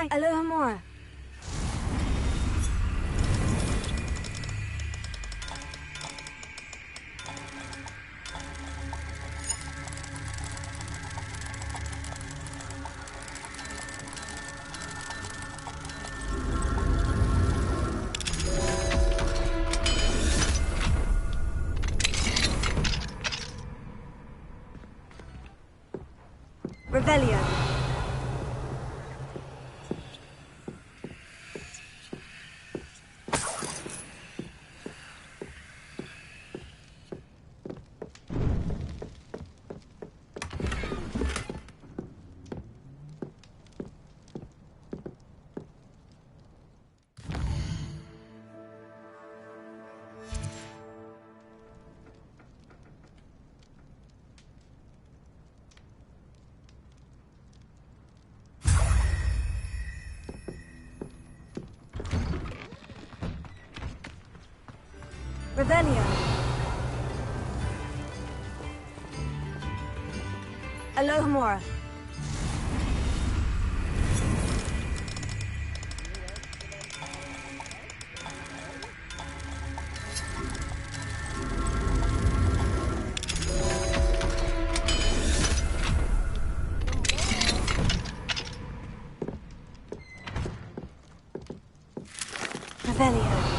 fine. Alohomora. Revelio. Revelio. Alohomora. Revelio.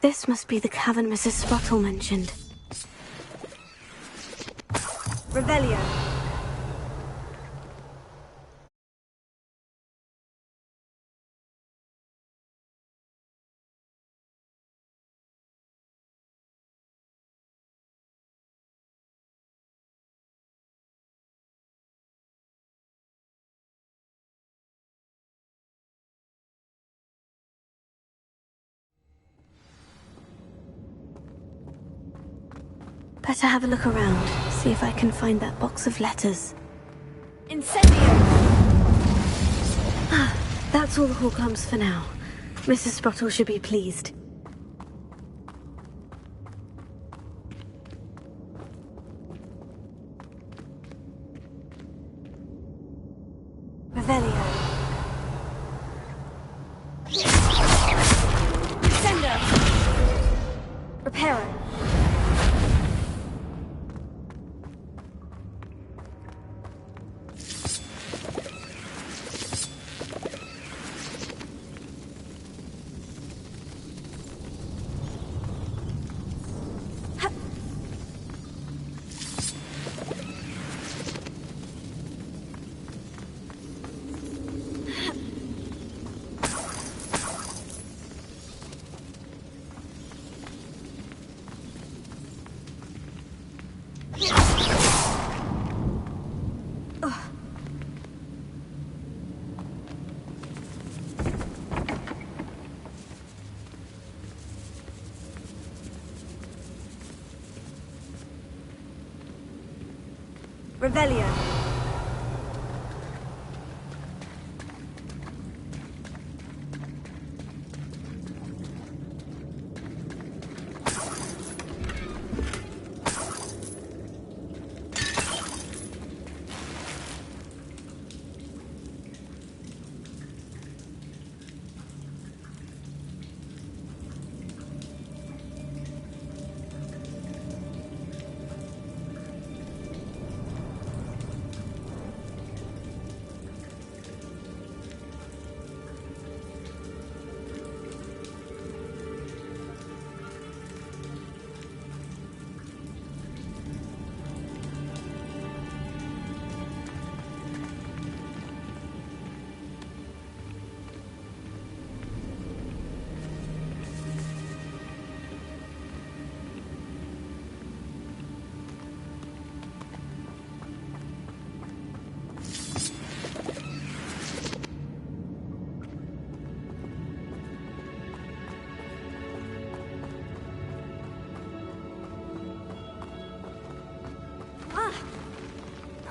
This must be the cavern Mrs. Spottle mentioned. Revelio. Better have a look around, see if I can find that box of letters. Incendio! Ah, that's all the Horcrux for now. Mrs. Spottle should be pleased. Revelio. Sender! Reparo. Revelio.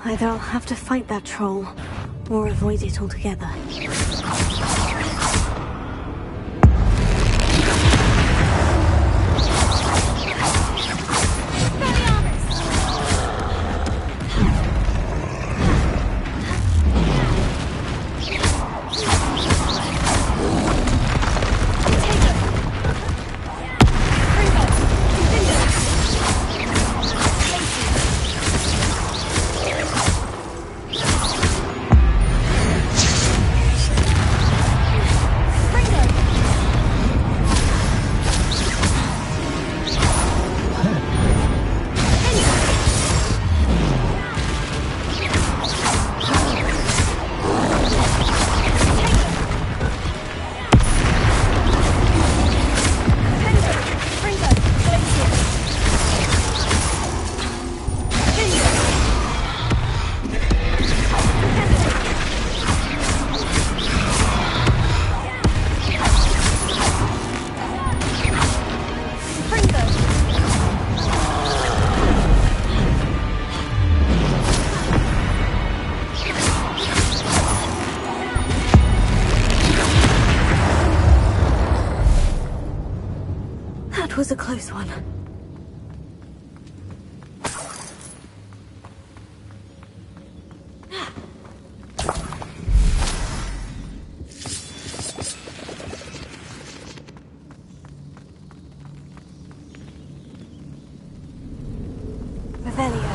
Either I'll have to fight that troll, or avoid it altogether. That was a close one. Revelio.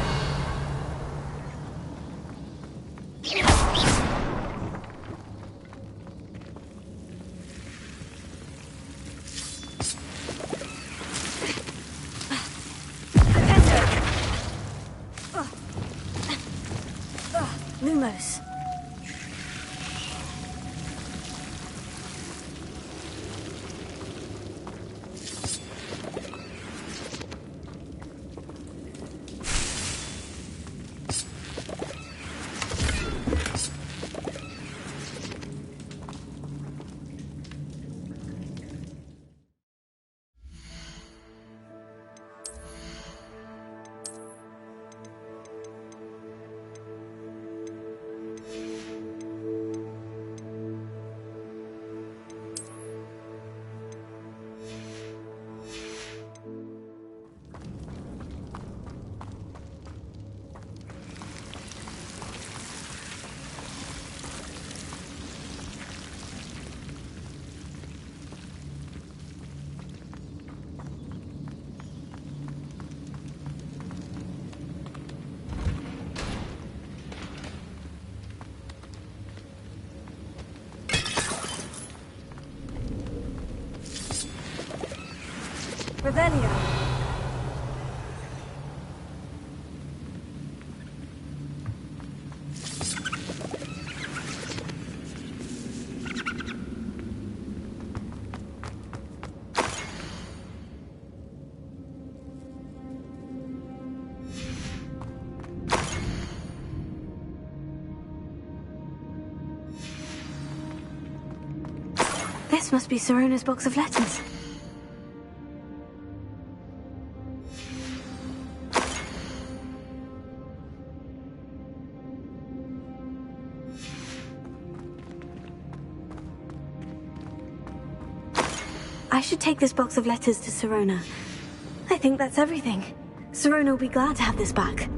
Lumos. Revelio. This must be Sirona's box of letters. I should take this box of letters to Sirona. I think that's everything. Sirona will be glad to have this back.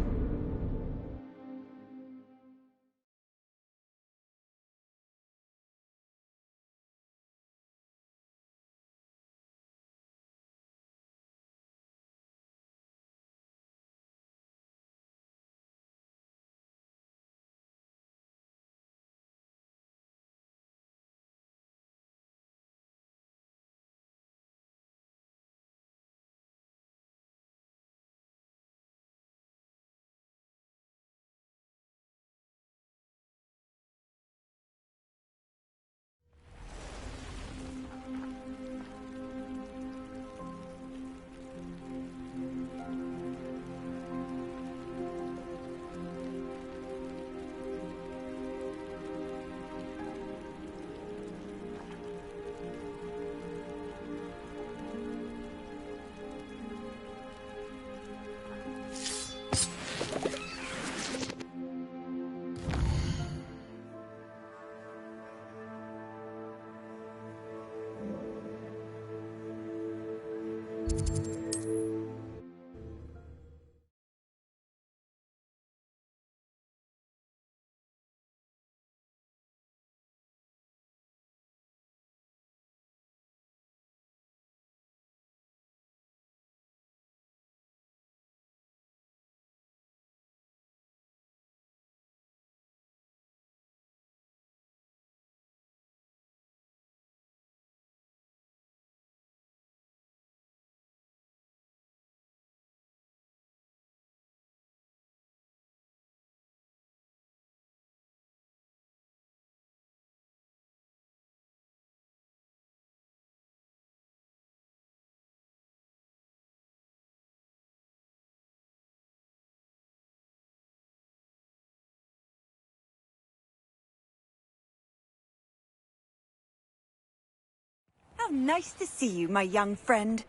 How nice to see you, my young friend.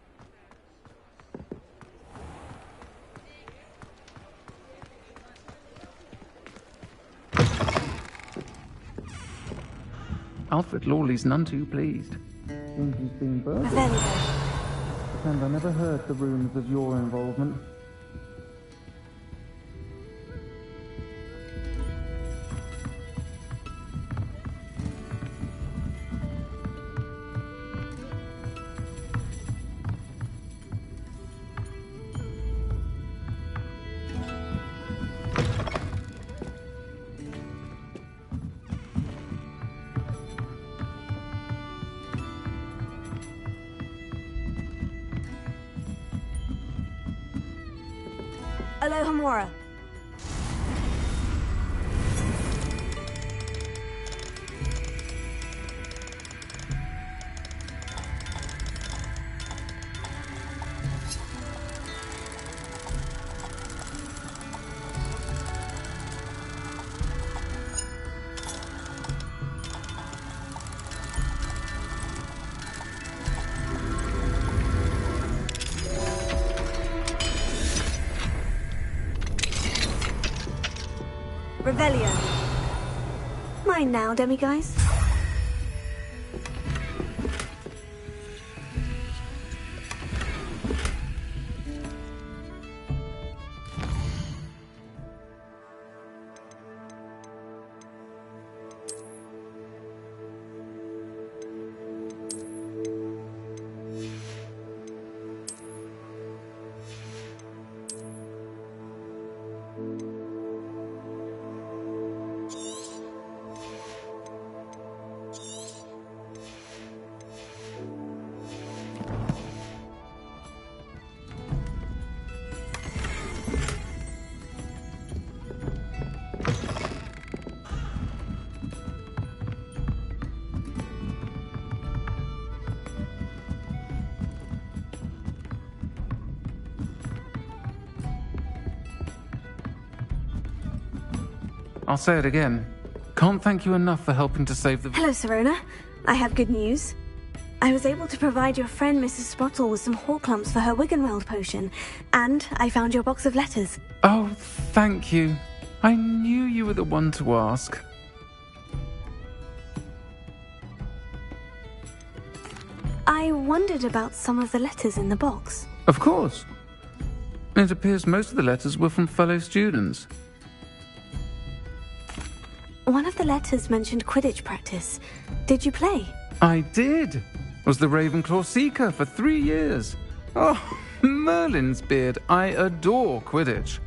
Alfred Lawley's none too pleased. Seems he's been burgled. And I never heard the rumours of your involvement. Alohomora. Revelio. Mine now, demiguise. I'll say it again. Can't thank you enough for helping to save the... Hello, Sirona. I have good news. I was able to provide your friend Mrs. Spottle with some Horklumps for her Wiggenweld potion, and I found your box of letters. Oh, thank you. I knew you were the one to ask. I I wondered about some of the letters in the box. Of course. It appears most of the letters were from fellow students. One of the letters mentioned Quidditch practice. Did you play? I did. Was the Ravenclaw Seeker for 3 years. Oh, Merlin's beard. I adore Quidditch.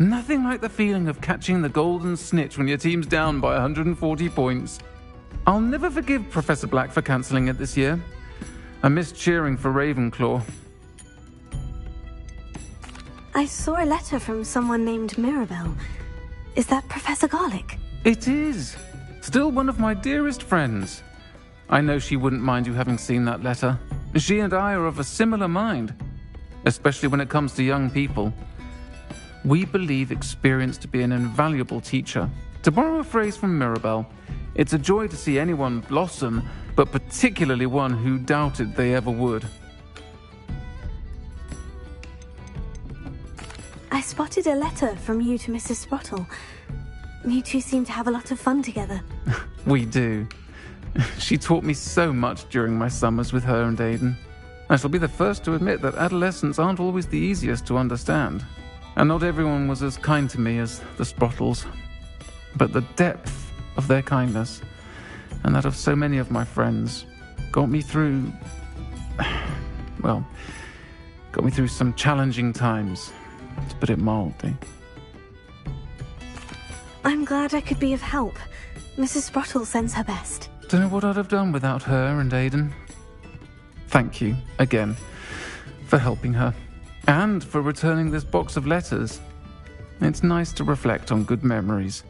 Nothing like the feeling of catching the golden snitch when your team's down by 140 points. I'll never forgive Professor Black for cancelling it this year. I missed cheering for Ravenclaw. I saw a letter from someone named Mirabelle. Is that Professor Garlick? It is. Still one of my dearest friends. I know she wouldn't mind you having seen that letter. She and I are of a similar mind, especially when it comes to young people. We believe experience to be an invaluable teacher. To borrow a phrase from Mirabelle, it's a joy to see anyone blossom, but particularly one who doubted they ever would. I spotted a letter from you to Mrs. Sprottle. You two seem to have a lot of fun together. We do. She taught me so much during my summers with her and Aidan. I shall be the first to admit that adolescents aren't always the easiest to understand. And not everyone was as kind to me as the Sprottles. But the depth of their kindness, and that of so many of my friends, got me through some challenging times, to put it mildly. I'm glad I could be of help. Mrs. Sprottle sends her best. Don't know what I'd have done without her and Aidan. Thank you, again, for helping her, and for returning this box of letters. It's nice to reflect on good memories.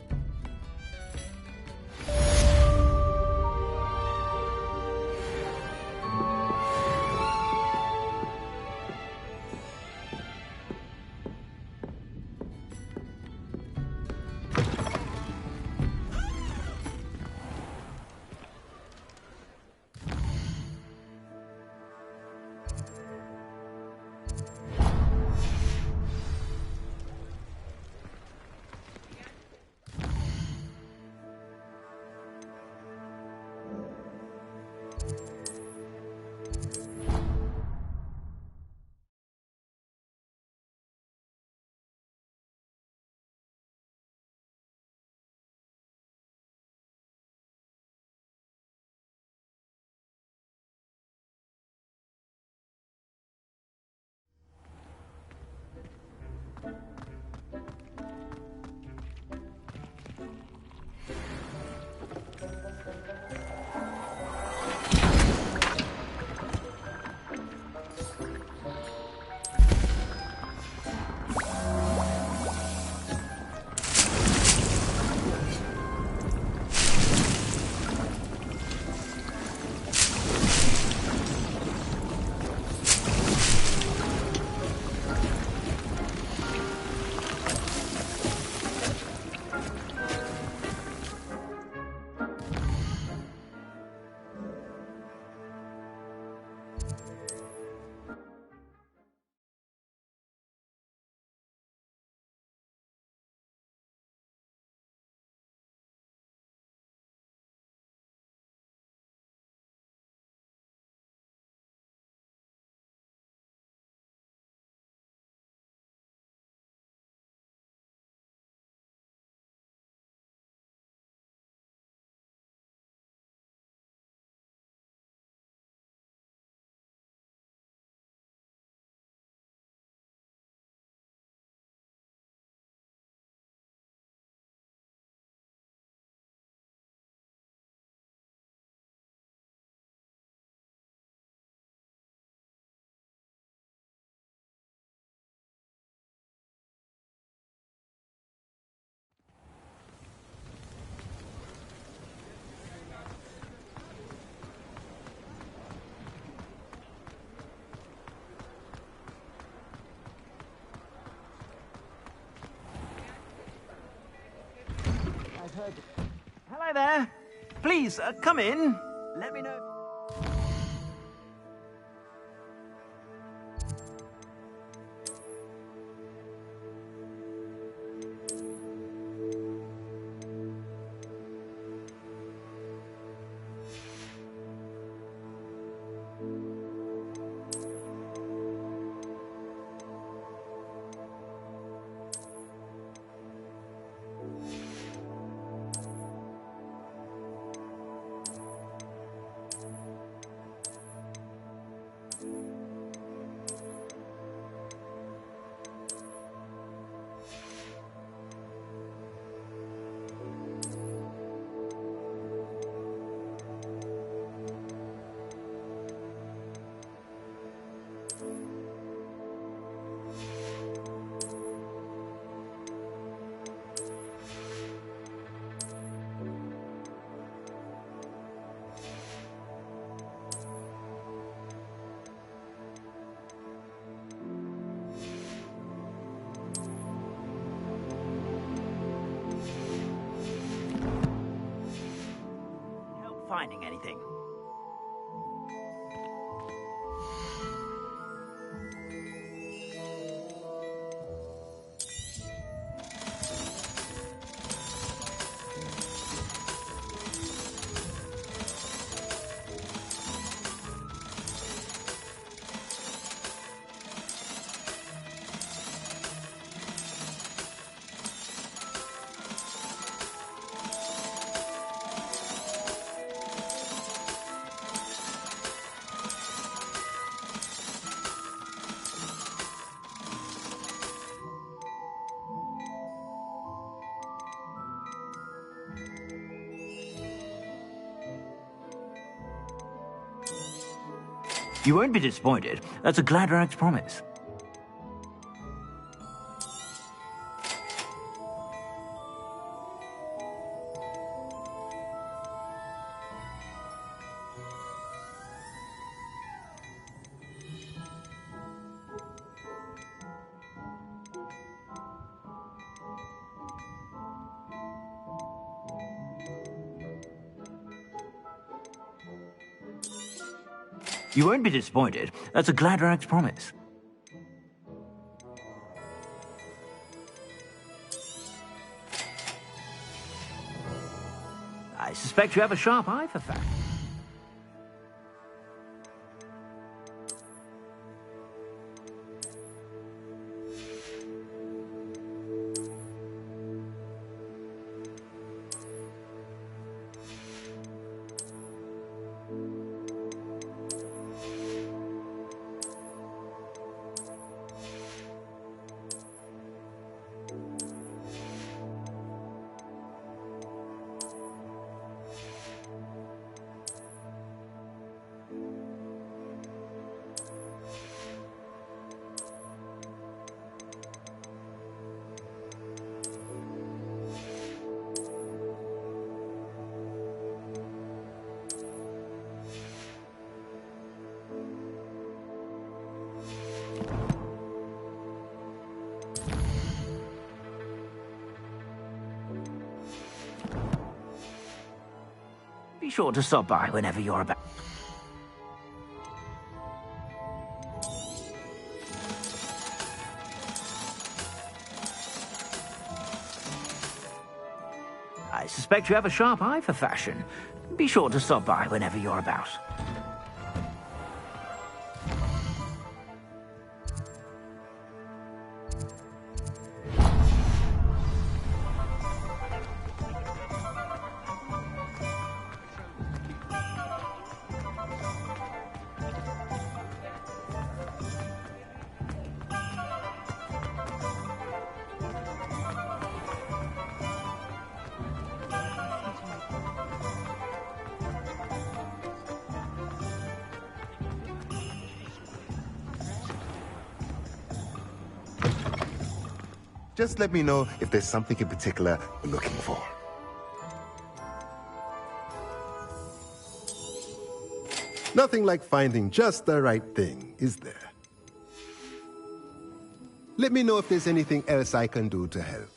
Hello there. Please, come in. Let me know. finding anything. You won't be disappointed. That's a Gladrag's promise. You won't be disappointed. That's a Gladrag's promise. I suspect you have a sharp eye for facts. Be sure to stop by whenever you're about. I suspect you have a sharp eye for fashion. Be sure to stop by whenever you're about. Just let me know if there's something in particular you're looking for. Nothing like finding just the right thing, is there? Let me know if there's anything else I can do to help.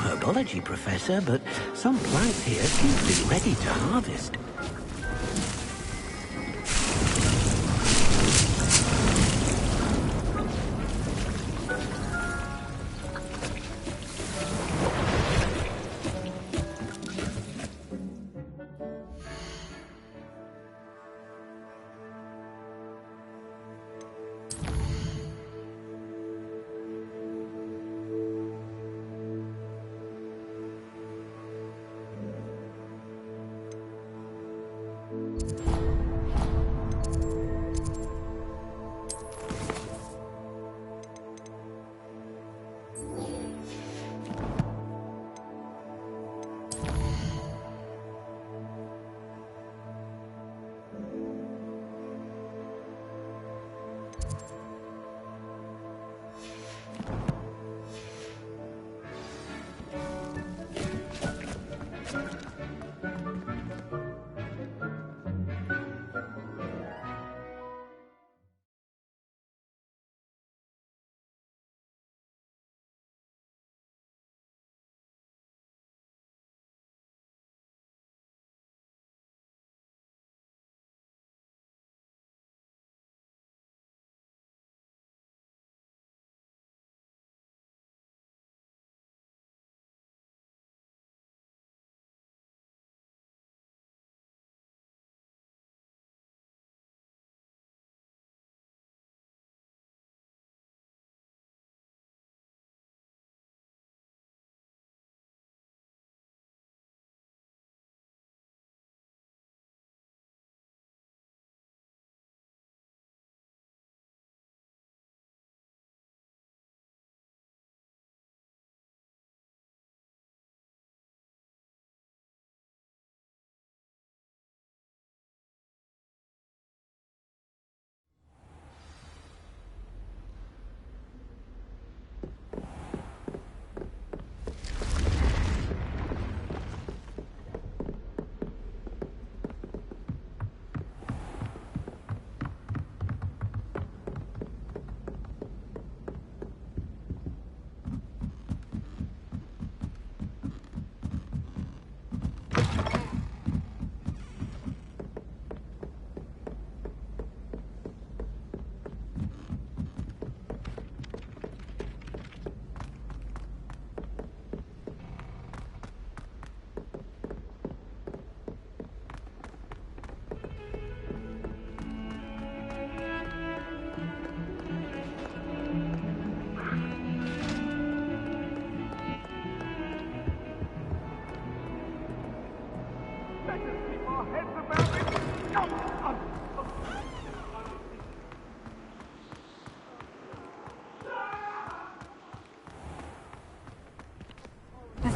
herbology professor, but some plants here seem to be ready to harvest.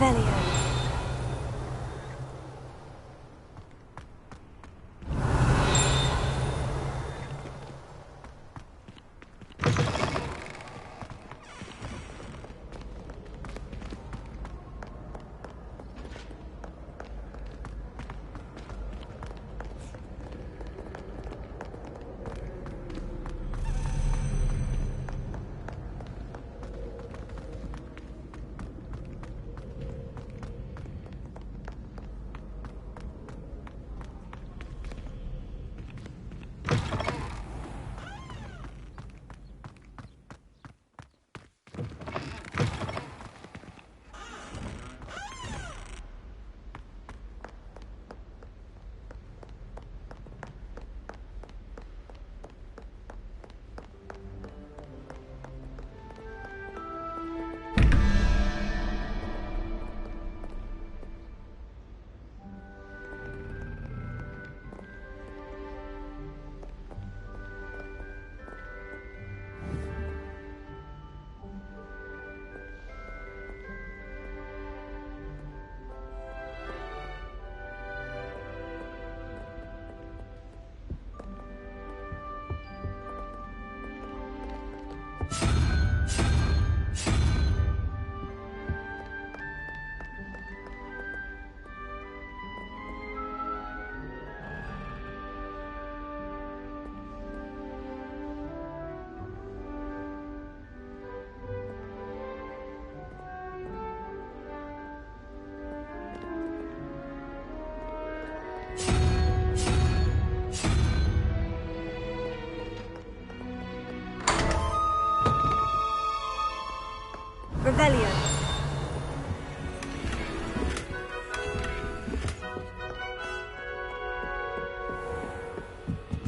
Revelio.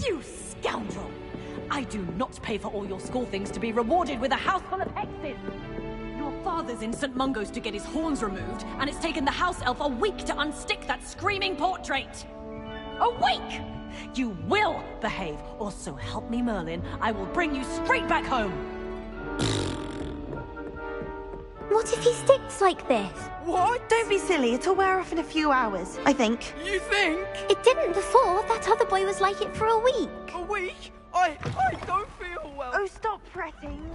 You scoundrel! I do not pay for all your school things to be rewarded with a house full of hexes! Your father's in St. Mungo's to get his horns removed, and it's taken the house elf a week to unstick that screaming portrait! A week! You will behave, or so help me Merlin, I will bring you straight back home! What if he sticks like this? What? Don't be silly, it'll wear off in a few hours, I think. You think? It didn't before. That other boy was like it for a week. A week? I don't feel well. Oh, stop fretting.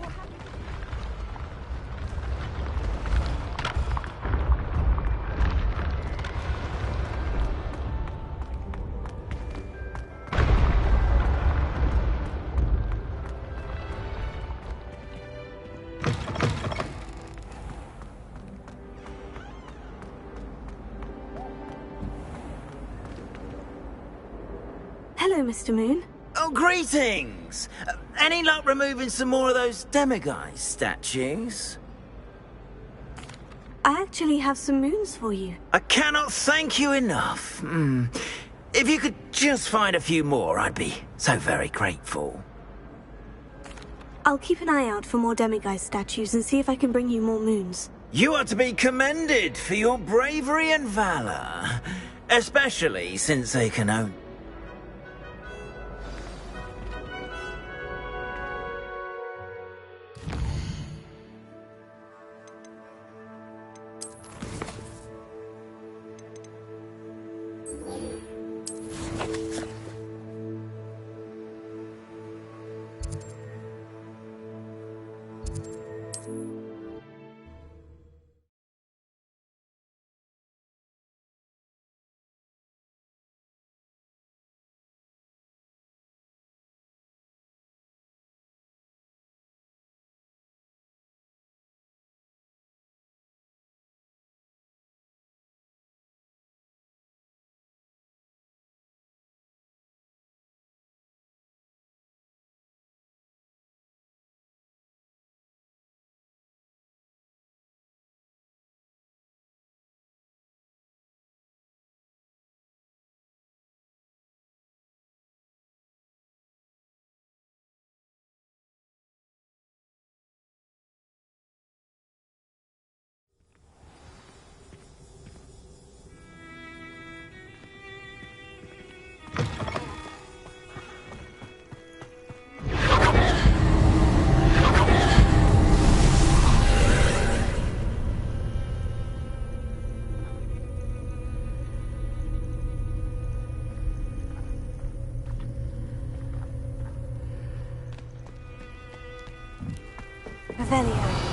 Hello, Mr. Moon. Oh, greetings! Any luck removing some more of those demiguise statues? I actually have some moons for you. I cannot thank you enough. If you could just find a few more, I'd be so very grateful. I'll keep an eye out for more demiguise statues and see if I can bring you more moons. You are to be commended for your bravery and valor, especially since they can only... Revelio.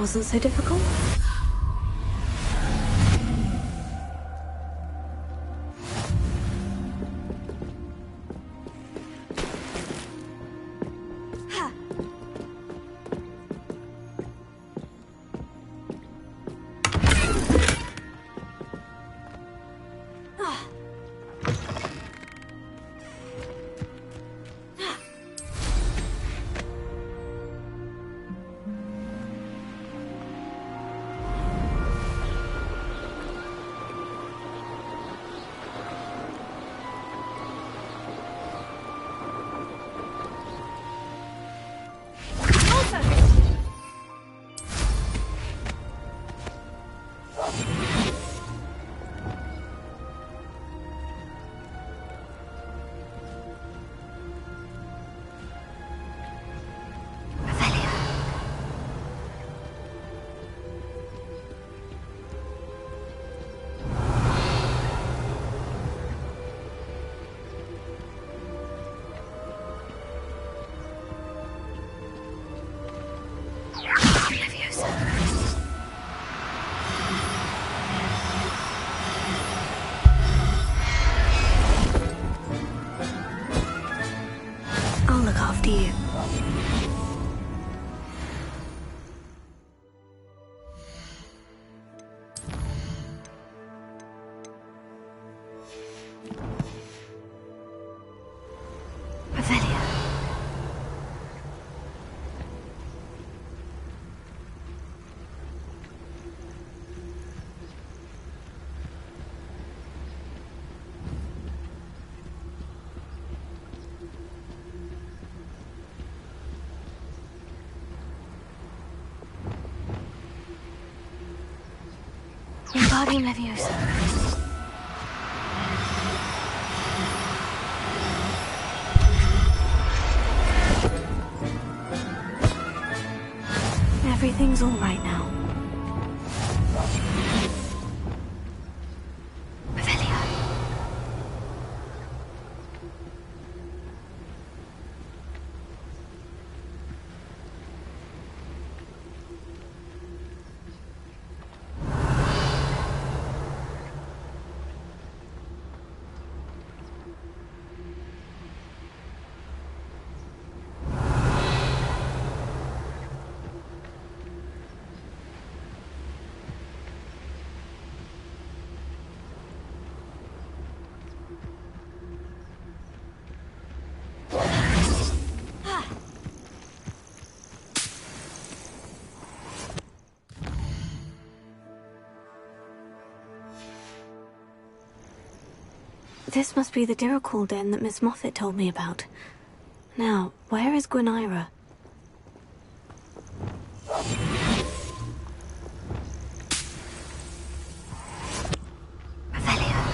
wasn't so difficult. I'll look after you. Revelia. Wingardium Leviosa. Everything's all right now. Revelia. This must be the Diricawl den that Miss Moffat told me about. Now, where is Gwynaira? Revelia.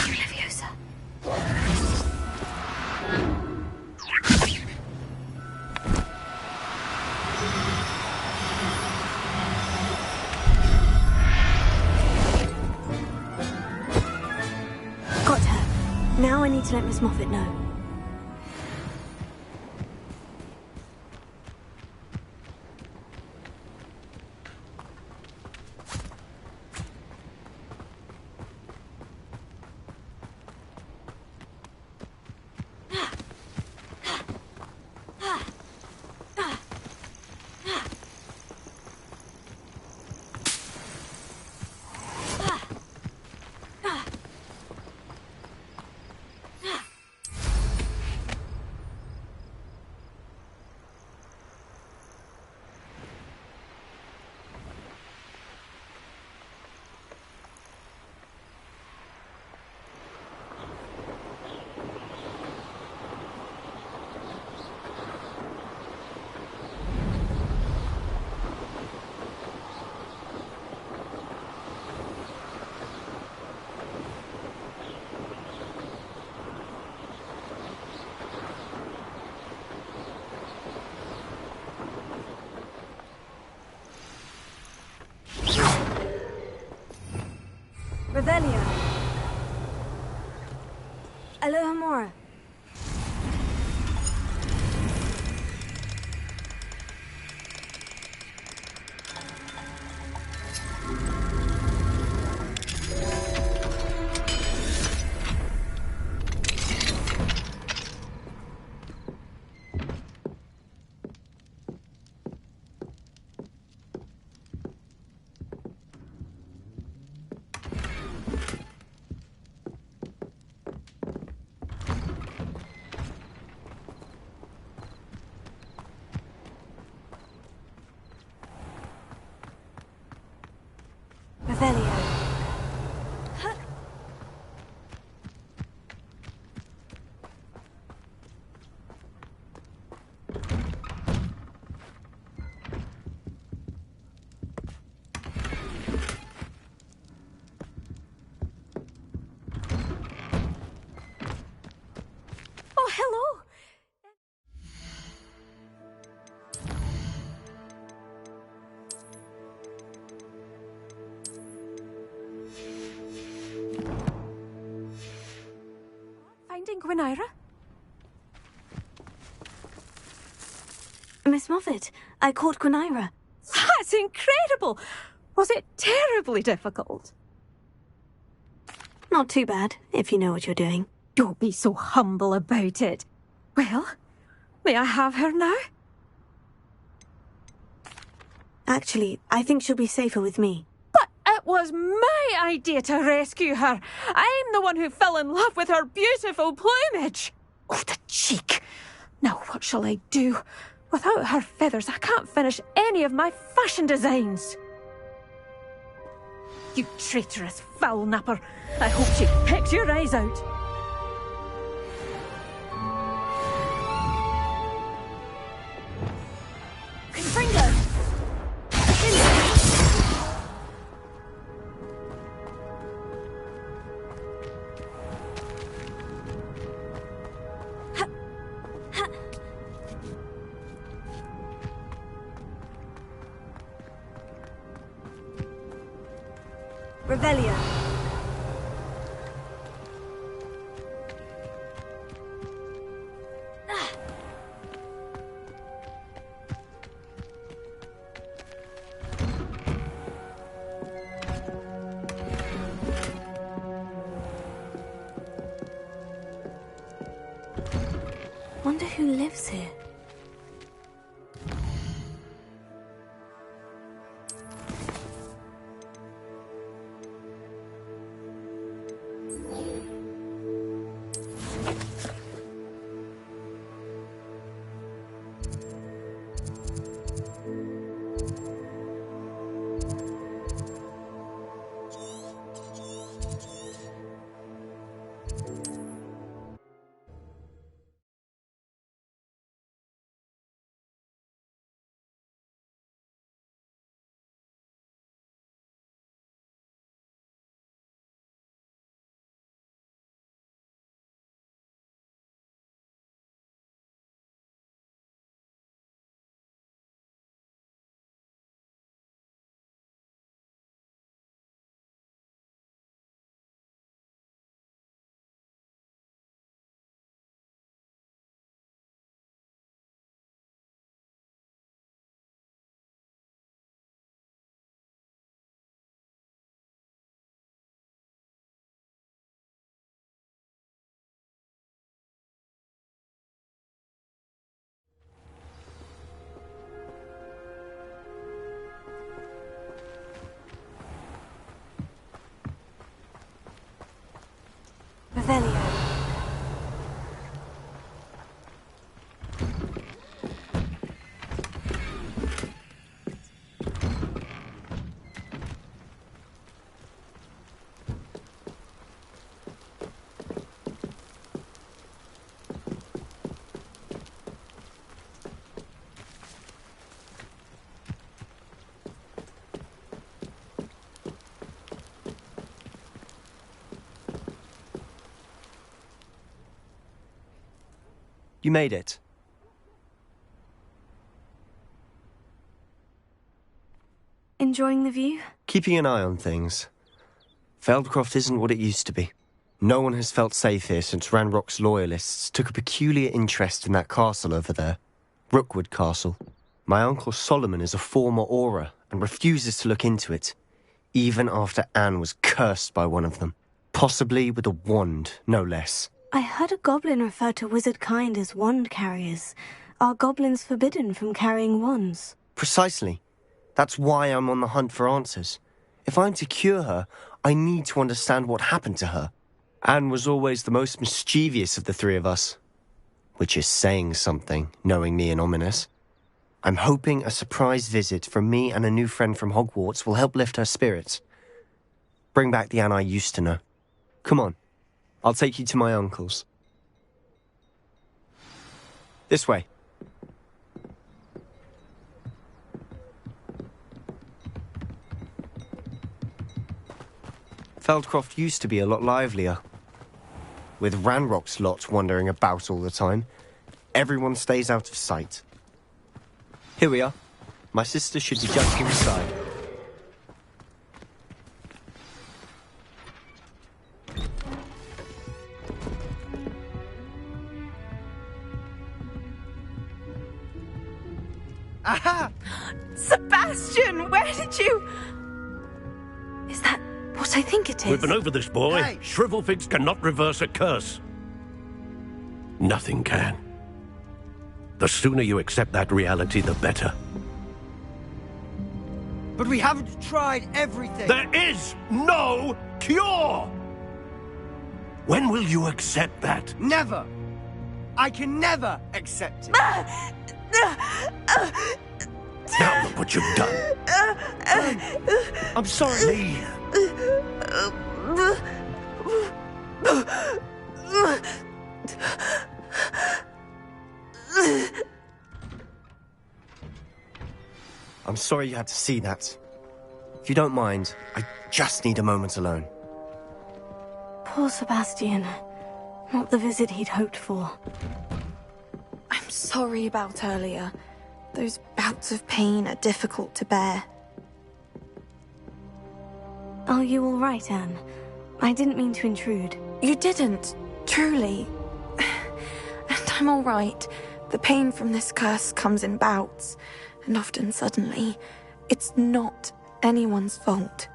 Leviosa. Got her. Now I need to let Miss Moffat know. Revelia. Alohomora. Gwynaira? Miss Moffat, I caught Gwynaira. That's incredible! Was it terribly difficult? Not too bad, if you know what you're doing. Don't be so humble about it. Well, may I have her now? Actually, I think she'll be safer with me. But it was my idea to rescue her. I'm the one who fell in love with her beautiful plumage. Oh, the cheek. Now what shall I do? Without her feathers, I can't finish any of my fashion designs. You traitorous foul napper. I hope she picks your eyes out. Confringo! Revelio. Wonder who lives here. Revelio. You made it. Enjoying the view? Keeping an eye on things. Feldcroft isn't what it used to be. No one has felt safe here since Ranrock's loyalists took a peculiar interest in that castle over there. Rookwood Castle. My uncle Solomon is a former Auror and refuses to look into it, even after Anne was cursed by one of them. Possibly with a wand, no less. I heard a goblin refer to wizard kind as wand carriers. Are goblins forbidden from carrying wands? Precisely. That's why I'm on the hunt for answers. If I'm to cure her, I need to understand what happened to her. Anne was always the most mischievous of the three of us. Which is saying something, knowing me and Ominous. I'm hoping a surprise visit from me and a new friend from Hogwarts will help lift her spirits. Bring back the Anne I used to know. Come on. I'll take you to my uncle's. This way. Feldcroft used to be a lot livelier. With Ranrock's lot wandering about all the time, everyone stays out of sight. Here we are. My sister should be just inside. Sebastian, where did you... Is that what I think it is? We've been over this, boy. Hey. Shrivelfigs cannot reverse a curse. Nothing can. The sooner you accept that reality, the better. But we haven't tried everything. There is no cure! When will you accept that? Never. I can never accept it. Now look what you've done. I'm sorry. I'm sorry you had to see that. If you don't mind, I just need a moment alone. Poor Sebastian. Not the visit he'd hoped for. I'm sorry about earlier. Those bouts of pain are difficult to bear. Are you all right, Anne? I didn't mean to intrude. You didn't, truly. And I'm all right. The pain from this curse comes in bouts, and often suddenly. It's not anyone's fault.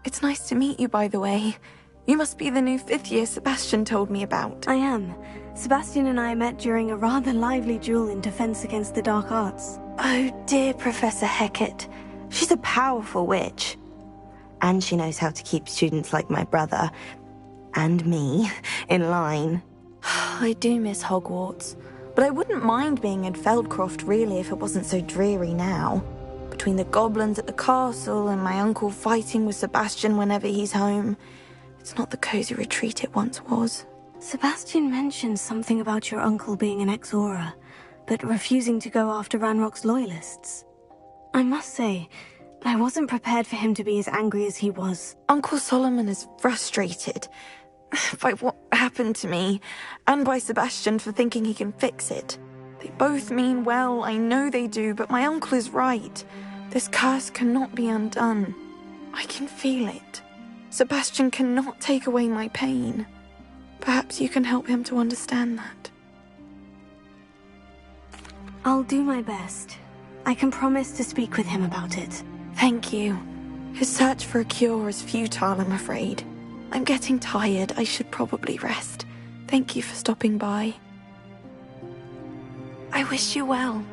It's nice to meet you, by the way. You must be the new 5th year Sebastian told me about. I am. Sebastian and I met during a rather lively duel in Defense Against the Dark Arts. Oh, dear Professor Hecat. She's a powerful witch. And she knows how to keep students like my brother, and me, in line. I do miss Hogwarts, but I wouldn't mind being in Feldcroft, really, if it wasn't so dreary now. Between the goblins at the castle and my uncle fighting with Sebastian whenever he's home, it's not the cozy retreat it once was. Sebastian mentioned something about your uncle being an ex-Auror, but refusing to go after Ranrock's loyalists. I must say, I wasn't prepared for him to be as angry as he was. Uncle Solomon is frustrated by what happened to me, and by Sebastian for thinking he can fix it. They both mean well, I know they do, but my uncle is right. This curse cannot be undone. I can feel it. Sebastian cannot take away my pain. Perhaps you can help him to understand that. I'll do my best. I can promise to speak with him about it. Thank you. His search for a cure is futile, I'm afraid. I'm getting tired. I should probably rest. Thank you for stopping by. I wish you well.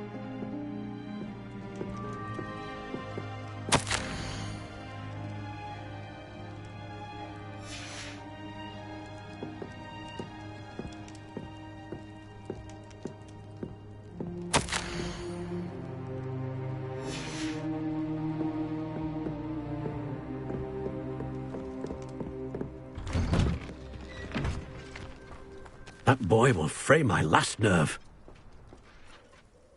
That boy will fray my last nerve.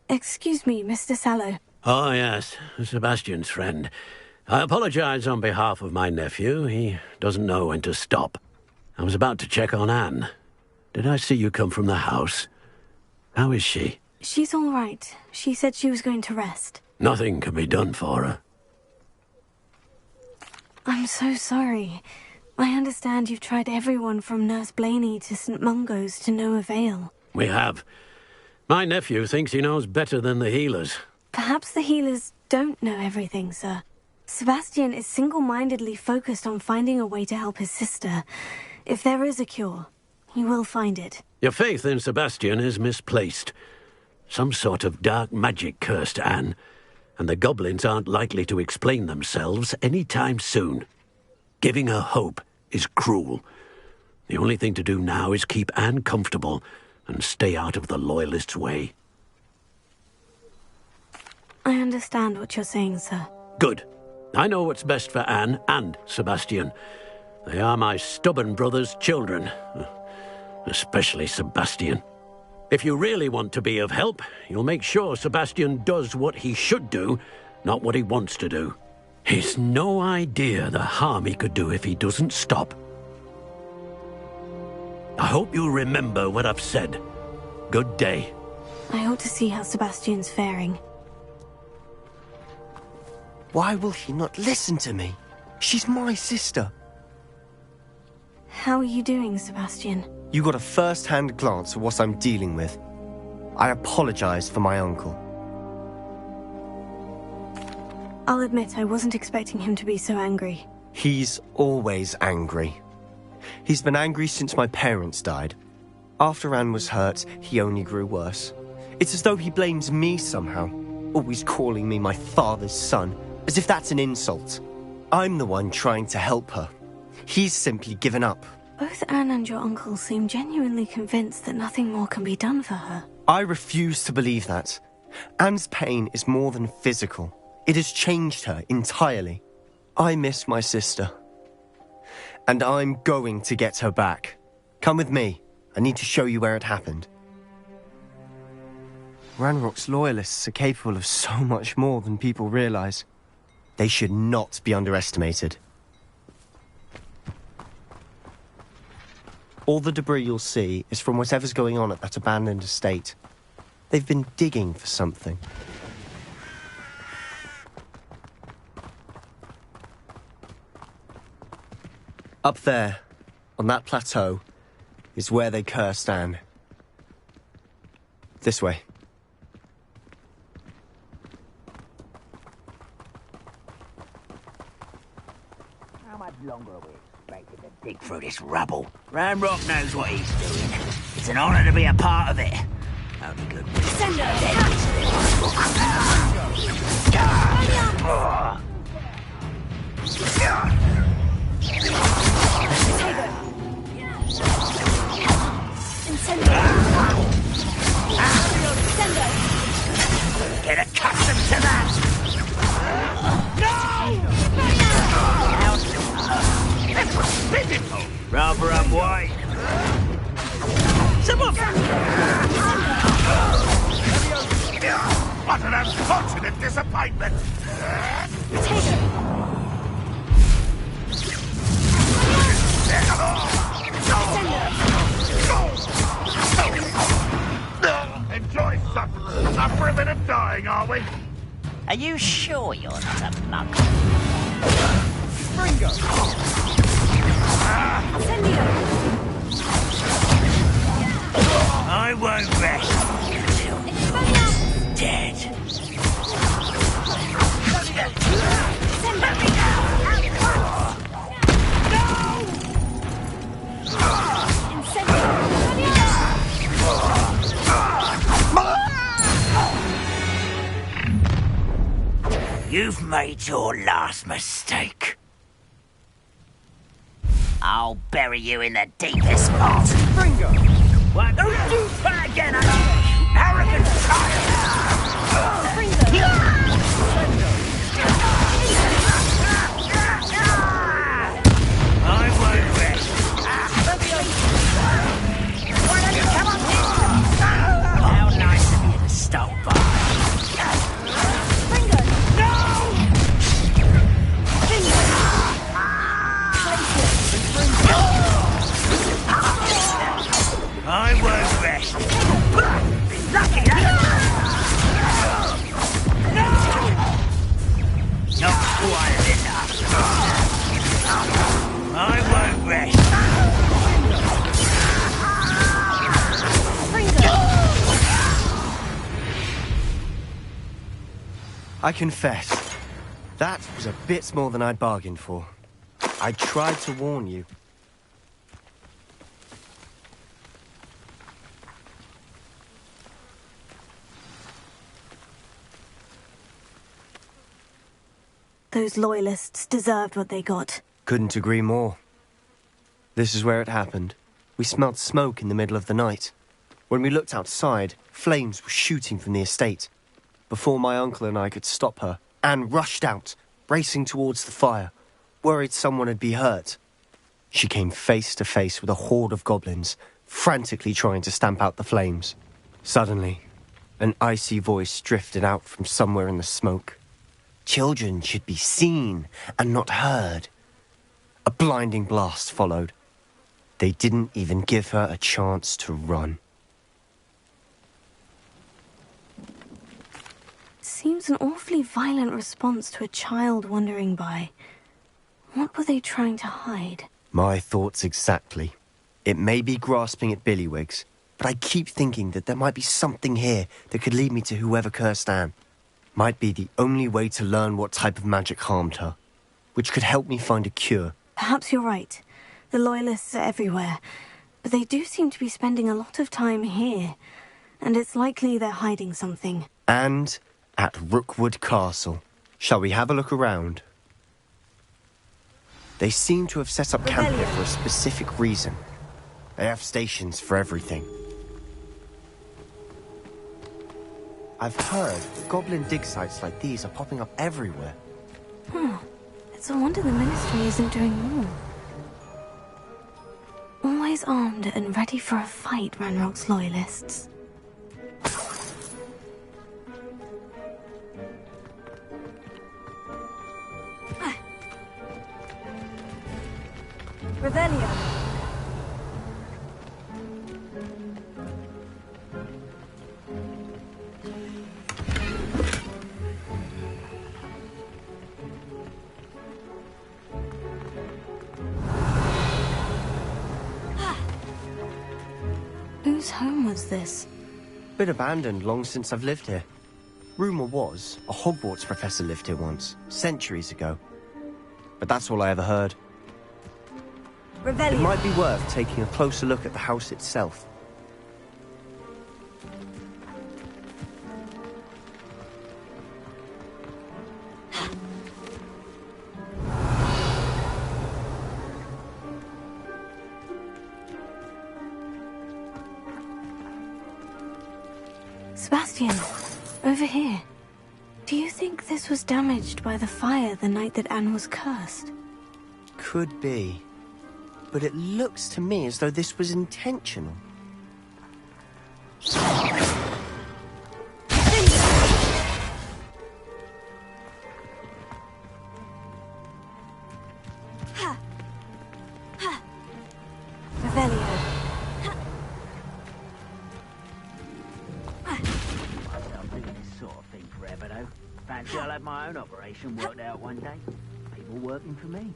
Excuse me, Mr. Sallow. Oh, yes, Sebastian's friend. I apologize on behalf of my nephew. He doesn't know when to stop. I was about to check on Anne. Did I see you come from the house? How is she? She's all right. She said she was going to rest. Nothing can be done for her. I'm so sorry. I understand you've tried everyone from Nurse Blaney to St. Mungo's to no avail. We have. My nephew thinks he knows better than the healers. Perhaps the healers don't know everything, sir. Sebastian is single-mindedly focused on finding a way to help his sister. If there is a cure, he will find it. Your faith in Sebastian is misplaced. Some sort of dark magic cursed Anne, and the goblins aren't likely to explain themselves any time soon. Giving her hope is cruel. The only thing to do now is keep Anne comfortable and stay out of the Loyalists' way. I understand what you're saying, sir. Good. I know what's best for Anne and Sebastian. They are my stubborn brother's children. Especially Sebastian. If you really want to be of help, you'll make sure Sebastian does what he should do, not what he wants to do. He's no idea the harm he could do if he doesn't stop. I hope you'll remember what I've said. Good day. I ought to see how Sebastian's faring. Why will he not listen to me? She's my sister. How are you doing, Sebastian? You got a first-hand glance at what I'm dealing with. I apologize for my uncle. I'll admit I wasn't expecting him to be so angry. He's always angry. He's been angry since my parents died. After Anne was hurt, he only grew worse. It's as though he blames me somehow, always calling me my father's son, as if that's an insult. I'm the one trying to help her. He's simply given up. Both Anne and your uncle seem genuinely convinced that nothing more can be done for her. I refuse to believe that. Anne's pain is more than physical. It has changed her entirely. I miss my sister. And I'm going to get her back. Come with me. I need to show you where it happened. Ranrock's loyalists are capable of so much more than people realize. They should not be underestimated. All the debris you'll see is from whatever's going on at that abandoned estate. They've been digging for something. Up there, on that plateau, is where they cursed Anne. This way. How much longer are we expected to dig through this rubble? Ranrock knows what he's doing. It's an honor to be a part of it. Only good. Send Get accustomed to that! No! Pitiful! Rather unwise. Someone! What an unfortunate disappointment! Enjoy suffer a bit of dying, are we? Are you sure you're not a mug? Ringo! I won't rest until he's dead. You've made your last mistake. I'll bury you in the deepest part. Ringo! What? Don't do that again, arrogant I won't rest. Why don't you come up here? How nice of you to stop by. I won't rest. Lucky that. No! Not quiet enough. I won't rest. I confess, that was a bit more than I'd bargained for. I tried to warn you. Those loyalists deserved what they got. Couldn't agree more. This is where it happened. We smelled smoke in the middle of the night. When we looked outside, flames were shooting from the estate. Before my uncle and I could stop her, Anne rushed out, racing towards the fire, worried someone had been hurt. She came face to face with a horde of goblins, frantically trying to stamp out the flames. Suddenly, an icy voice drifted out from somewhere in the smoke. Children should be seen and not heard. A blinding blast followed. They didn't even give her a chance to run. Seems an awfully violent response to a child wandering by. What were they trying to hide? My thoughts exactly. It may be grasping at billywhigs, but I keep thinking that there might be something here that could lead me to whoever cursed Anne. Might be the only way to learn what type of magic harmed her, which could help me find a cure. Perhaps you're right. The Loyalists are everywhere, but they do seem to be spending a lot of time here, and it's likely they're hiding something. And at Rookwood Castle. Shall we have a look around? They seem to have set up camp here for a specific reason. They have stations for everything. I've heard goblin dig sites like these are popping up everywhere. It's a wonder the Ministry isn't doing more. Always armed and ready for a fight, Ranrock's Loyalists. Revelio. Whose home was this? Been abandoned long since I've lived here. Rumour was a Hogwarts professor lived here once, centuries ago. But that's all I ever heard. Revelio. It might be worth taking a closer look at the house itself. Sebastian, over here. Do you think this was damaged by the fire the night that Anne was cursed? Could be. But it looks to me as though this was intentional. Revelio. I've been doing this sort of thing forever, though. Fancy I'll have my own operation worked out one day. People working for me.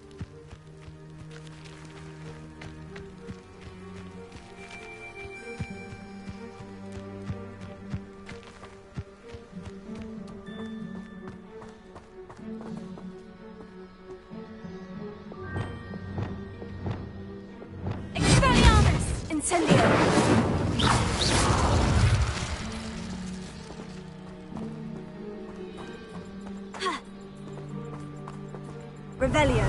Revelio.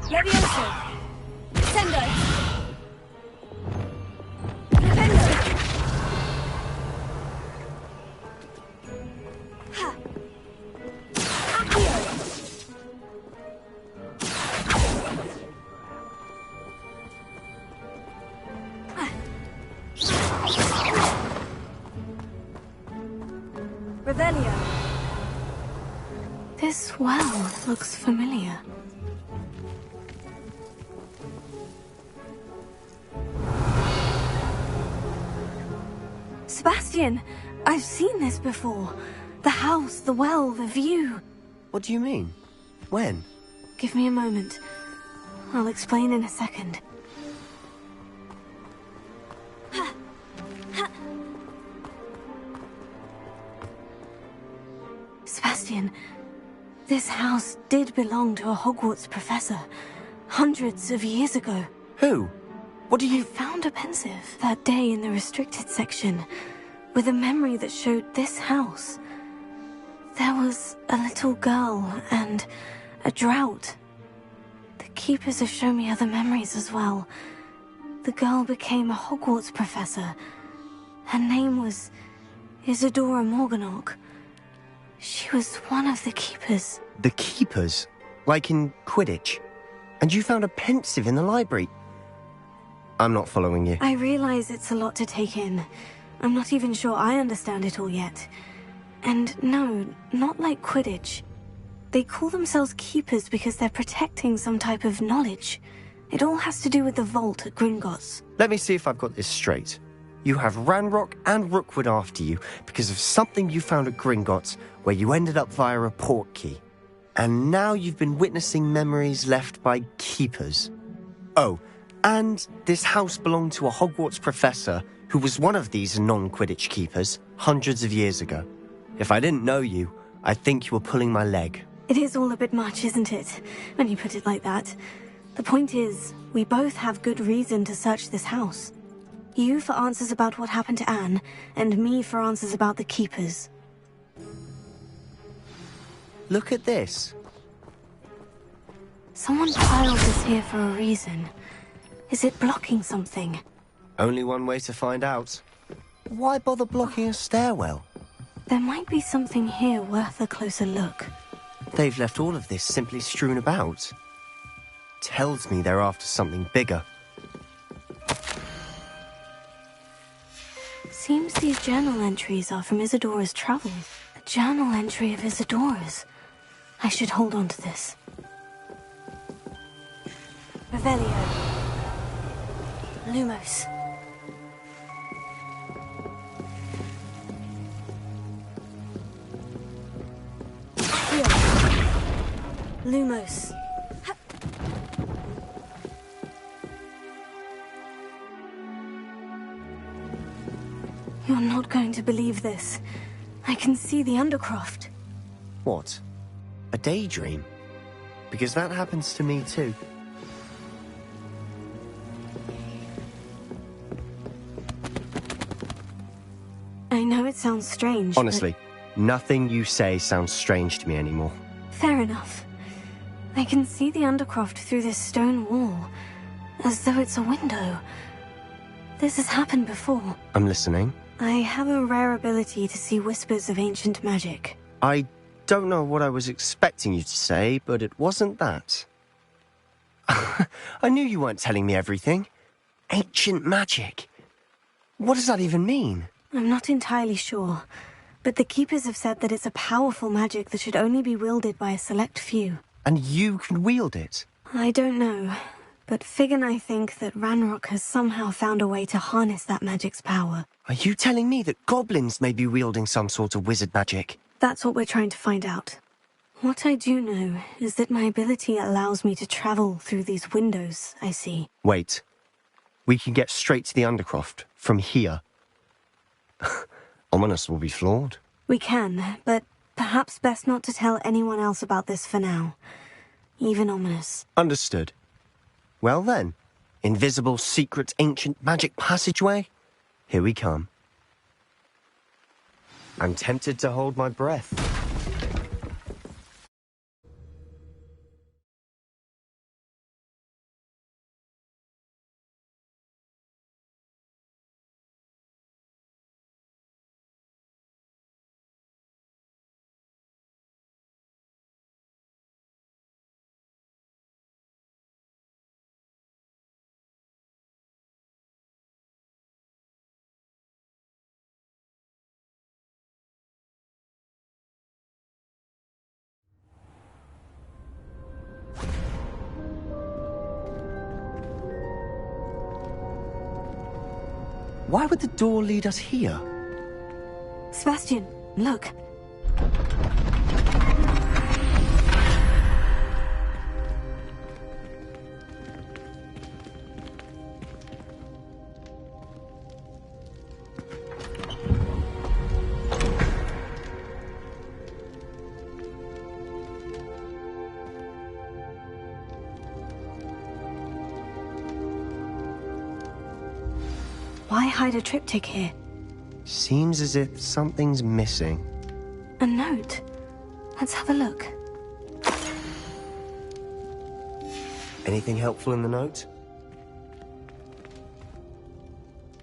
Levioso! Sendo! Defendo! Ha! Accio! Revelio! This well looks familiar. Sebastian, I've seen this before. The house, the well, the view. What do you mean? When? Give me a moment. I'll explain in a second. Sebastian, this house did belong to a Hogwarts professor, hundreds of years ago. Who? What do you... I found a pensive that day in the restricted section, with a memory that showed this house. There was a little girl and a drought. The keepers have shown me other memories as well. The girl became a Hogwarts professor. Her name was Isadora Morganach. She was one of the keepers. The keepers? Like in Quidditch? And you found a pensive in the library? I'm not following you. I realize it's a lot to take in. I'm not even sure I understand it all yet. And no, not like Quidditch. They call themselves keepers because they're protecting some type of knowledge. It all has to do with the vault at Gringotts. Let me see if I've got this straight. You have Ranrock and Rookwood after you because of something you found at Gringotts where you ended up via a port key. And now you've been witnessing memories left by keepers. Oh, and this house belonged to a Hogwarts professor who was one of these non-Quidditch keepers hundreds of years ago. If I didn't know you, I think you were pulling my leg. It is all a bit much, isn't it? When you put it like that. The point is, we both have good reason to search this house. You for answers about what happened to Anne, and me for answers about the keepers. Look at this. Someone piled this here for a reason. Is it blocking something? Only one way to find out. Why bother blocking a stairwell? There might be something here worth a closer look. They've left all of this simply strewn about. Tells me they're after something bigger. Seems these journal entries are from Isadora's travels. A journal entry of Isadora's. I should hold on to this. Revelio. Lumos. Lumos. You're not going to believe this. I can see the Undercroft. What? A daydream? Because that happens to me too. I know it sounds strange, Honestly, nothing you say sounds strange to me anymore. Fair enough. I can see the Undercroft through this stone wall, as though it's a window. This has happened before. I'm listening. I have a rare ability to see whispers of ancient magic. I don't know what I was expecting you to say, but it wasn't that. I knew you weren't telling me everything. Ancient magic. What does that even mean? I'm not entirely sure, but the Keepers have said that it's a powerful magic that should only be wielded by a select few. And you can wield it? I don't know, but Fig and I think that Ranrock has somehow found a way to harness that magic's power. Are you telling me that goblins may be wielding some sort of wizard magic? That's what we're trying to find out. What I do know is that my ability allows me to travel through these windows I see. Wait. We can get straight to the Undercroft from here. Ominous will be flawed. We can, but perhaps best not to tell anyone else about this for now. Even Ominous. Understood. Well then, invisible, secret, ancient magic passageway? Here we come. I'm tempted to hold my breath. Why would the door lead us here? Sebastian, look. Why hide a triptych here? Seems as if something's missing. A note? Let's have a look. Anything helpful in the note?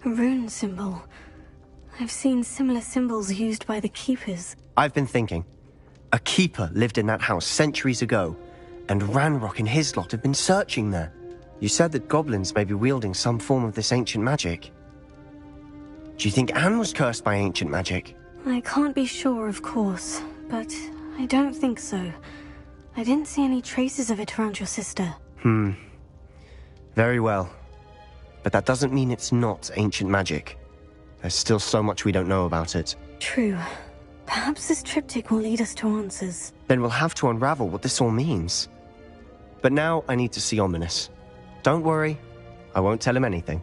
A rune symbol. I've seen similar symbols used by the Keepers. I've been thinking. A Keeper lived in that house centuries ago, and Ranrock and his lot have been searching there. You said that goblins may be wielding some form of this ancient magic. Do you think Anne was cursed by ancient magic? I can't be sure, of course, but I don't think so. I didn't see any traces of it around your sister. Very well. But that doesn't mean it's not ancient magic. There's still so much we don't know about it. True. Perhaps this triptych will lead us to answers. Then we'll have to unravel what this all means. But now I need to see Ominous. Don't worry, I won't tell him anything.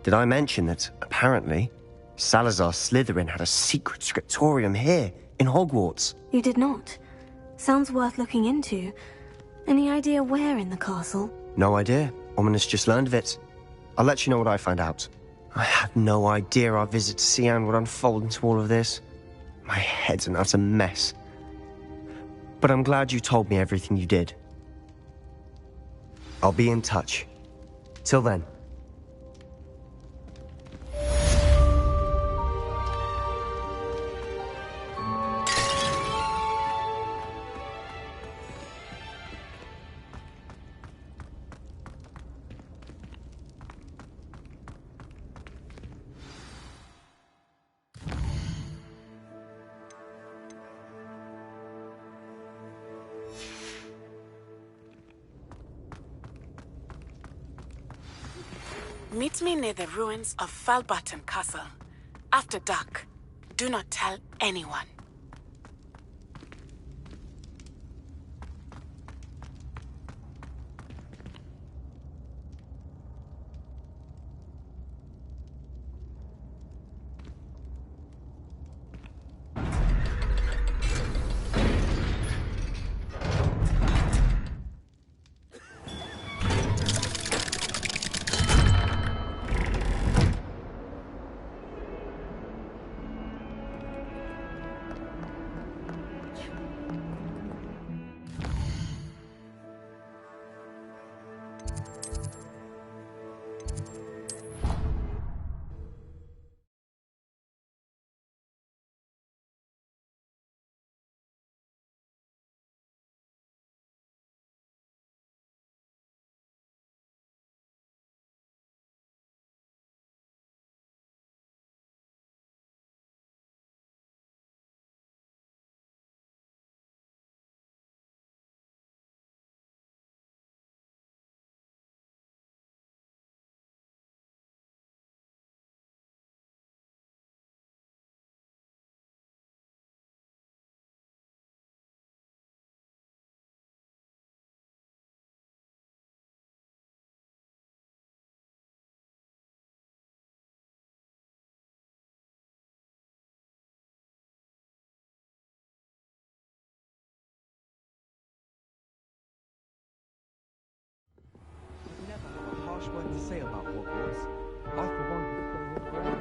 Did I mention that, apparently, Salazar Slytherin had a secret scriptorium here, in Hogwarts? You did not. Sounds worth looking into. Any idea where in the castle? No idea. Ominous just learned of it. I'll let you know what I find out. I had no idea our visit to Cian would unfold into all of this. My head's an utter mess. But I'm glad you told me everything you did. I'll be in touch. Till then. Meet me near the ruins of Falbaton Castle. After dark. Do not tell anyone. Harsh word to say about Hogwarts. I, for one, could go here forever.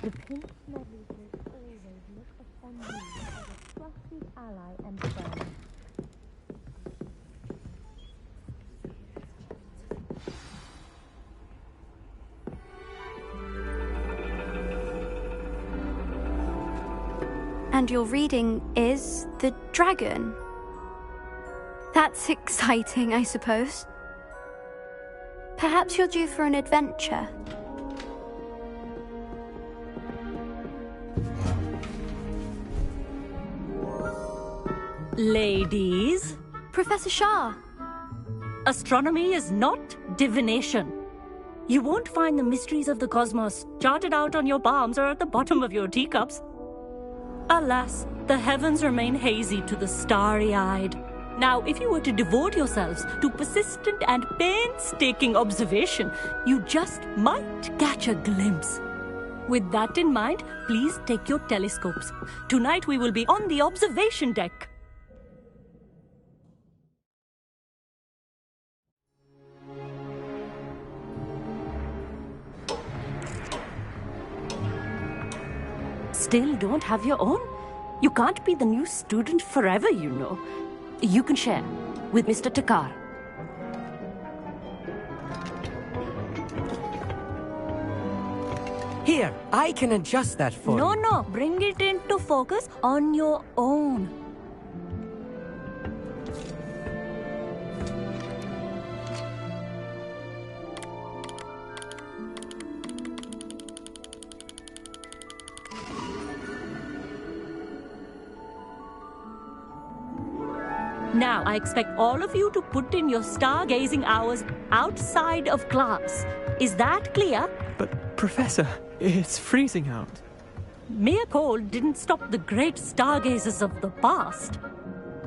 The Prince Medley will always look upon you as a trusted ally and friend. And your reading is The Dragon. That's exciting, I suppose. Perhaps you're due for an adventure. Ladies, Professor Shah. astronomy is not divination. You won't find the mysteries of the cosmos charted out on your palms or at the bottom of your teacups. Alas, the heavens remain hazy to the starry-eyed. Now, if you were to devote yourselves to persistent and painstaking observation, you just might catch a glimpse. With that in mind, please take your telescopes. Tonight we will be on the observation deck. still don't have your own? You can't be the new student forever, you know. You can share with Mr. Takar. Here, I can adjust that for you. No, bring it into focus on your own. Now, I expect all of you to put in your stargazing hours outside of class. Is that clear? But, Professor, it's freezing out. Mere cold didn't stop the great stargazers of the past.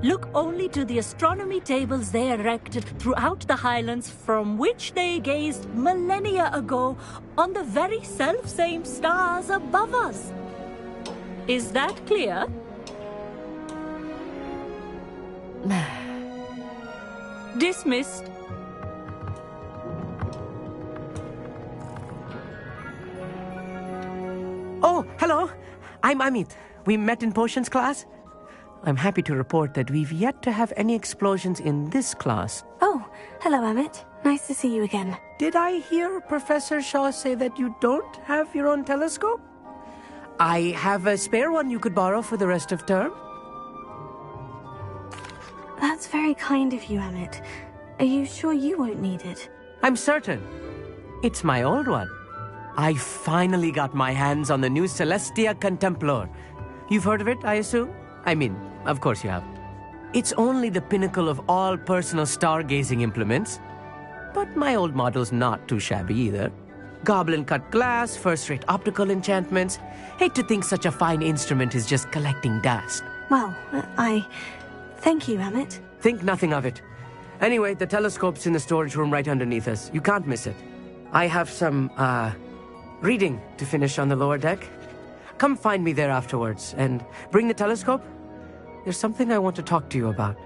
Look only to the astronomy tables they erected throughout the Highlands from which they gazed millennia ago on the very self-same stars above us. Is that clear? Dismissed. Oh, hello. I'm Amit. We met in potions class. I'm happy to report that we've yet to have any explosions in this class. Oh, hello, Amit. Nice to see you again. Did I hear Professor Shaw say that you don't have your own telescope? I have a spare one you could borrow for the rest of term. That's very kind of you, Amit. Are you sure you won't need it? I'm certain. It's my old one. I finally got my hands on the new Celestia Contemplar. You've heard of it, I assume? I mean, of course you have. It's only the pinnacle of all personal stargazing implements. But my old model's not too shabby either. Goblin-cut glass, first-rate optical enchantments. Hate to think such a fine instrument is just collecting dust. Well, thank you, Amit. Think nothing of it. Anyway, the telescope's in the storage room right underneath us. You can't miss it. I have some, reading to finish on the lower deck. Come find me there afterwards, and bring the telescope. There's something I want to talk to you about.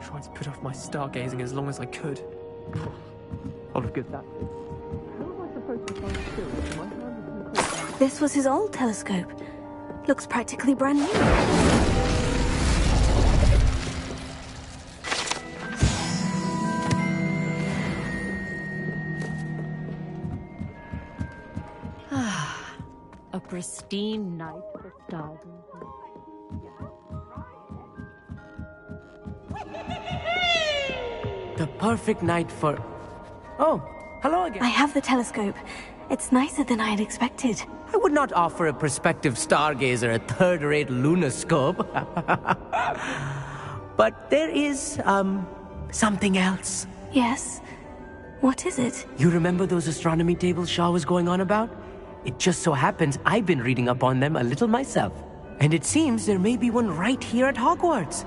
Trying to put off my stargazing as long as I could. All of good that. How am I supposed to find spirit if my hand is too close? This was his old telescope. Looks practically brand new. A pristine night for stargazing. The perfect night for... Oh, hello again. I have the telescope. It's nicer than I had expected. I would not offer a prospective stargazer a third-rate lunoscope. But there is, something else. Yes? What is it? You remember those astronomy tables Shaw was going on about? It just so happens I've been reading up on them a little myself. And it seems there may be one right here at Hogwarts.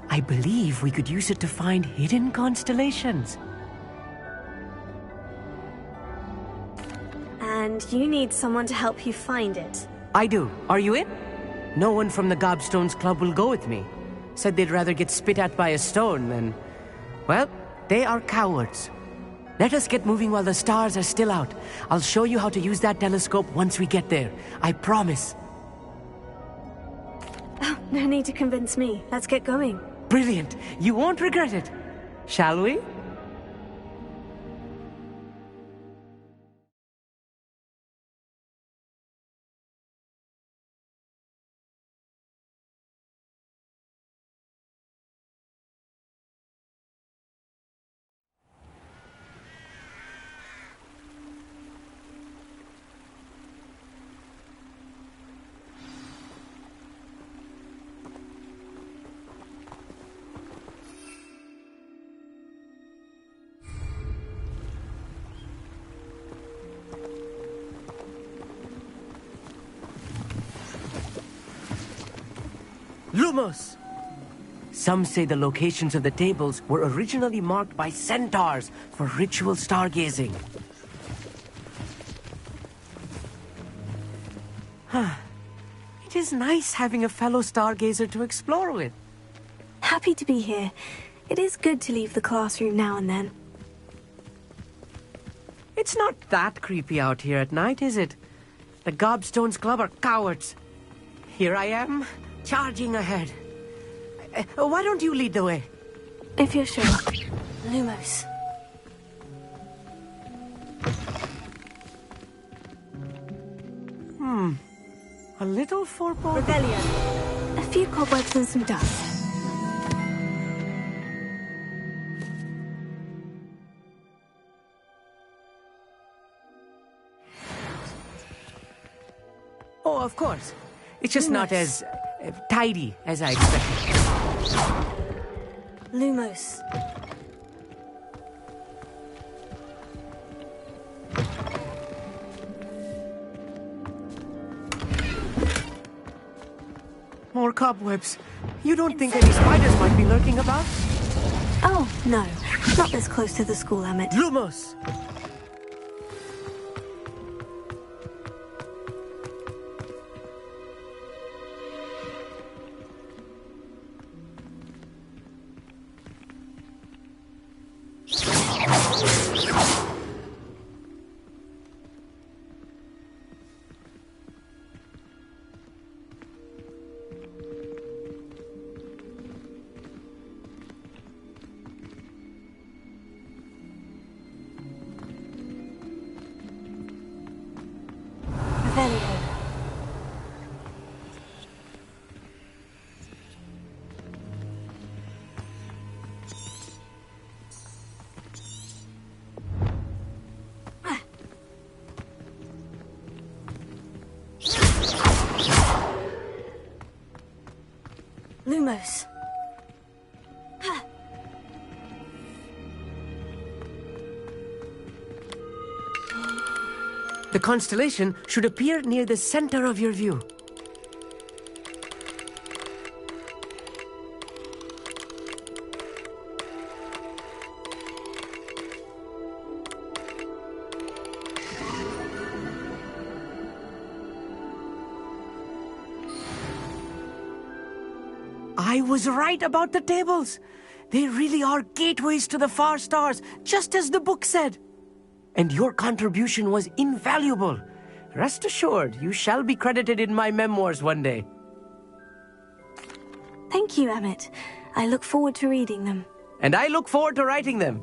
I believe we could use it to find hidden constellations. And you need someone to help you find it. I do. Are you in? No one from the Gobstones Club will go with me. Said they'd rather get spit at by a stone than... Well, they are cowards. Let us get moving while the stars are still out. I'll show you how to use that telescope once we get there. I promise. Oh, no need to convince me. Let's get going. Brilliant. You won't regret it. Shall we? Lumos! Some say the locations of the tables were originally marked by centaurs for ritual stargazing. It is nice having a fellow stargazer to explore with. Happy to be here. It is good to leave the classroom now and then. It's not that creepy out here at night, is it? The Gobstones Club are cowards. Here I am, charging ahead. Why don't you lead the way? If you're sure. Lumos. A little foreboding. Rebellion. A few cobwebs and some dust. Oh, of course. It's just not as tidy as I expected. Lumos. More cobwebs. You don't think any spiders might be lurking about? Oh, no. Not this close to the school, Emmett. Lumos! Revelio. Lumos. The constellation should appear near the center of your view. I was right about the tables. They really are gateways to the far stars, just as the book said. And your contribution was invaluable. Rest assured, you shall be credited in my memoirs one day. Thank you, Emmett. I look forward to reading them. And I look forward to writing them.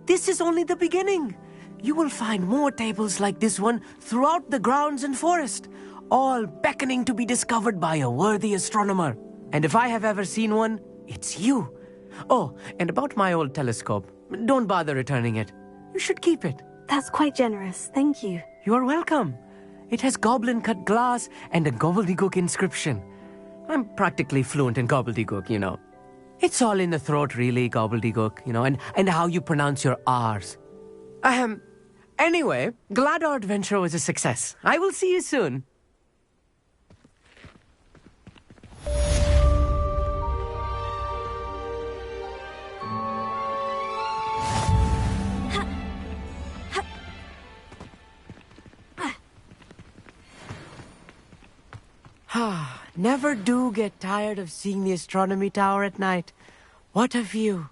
This is only the beginning. You will find more tables like this one throughout the grounds and forest, all beckoning to be discovered by a worthy astronomer. And if I have ever seen one, it's you. Oh, and about my old telescope, don't bother returning it. You should keep it. That's quite generous. Thank you. You are welcome. It has goblin-cut glass and a gobbledygook inscription. I'm practically fluent in gobbledygook, you know. It's all in the throat, really, gobbledygook, you know, and how you pronounce your R's. Anyway, glad our adventure was a success. I will see you soon. Never do get tired of seeing the astronomy tower at night. What a view.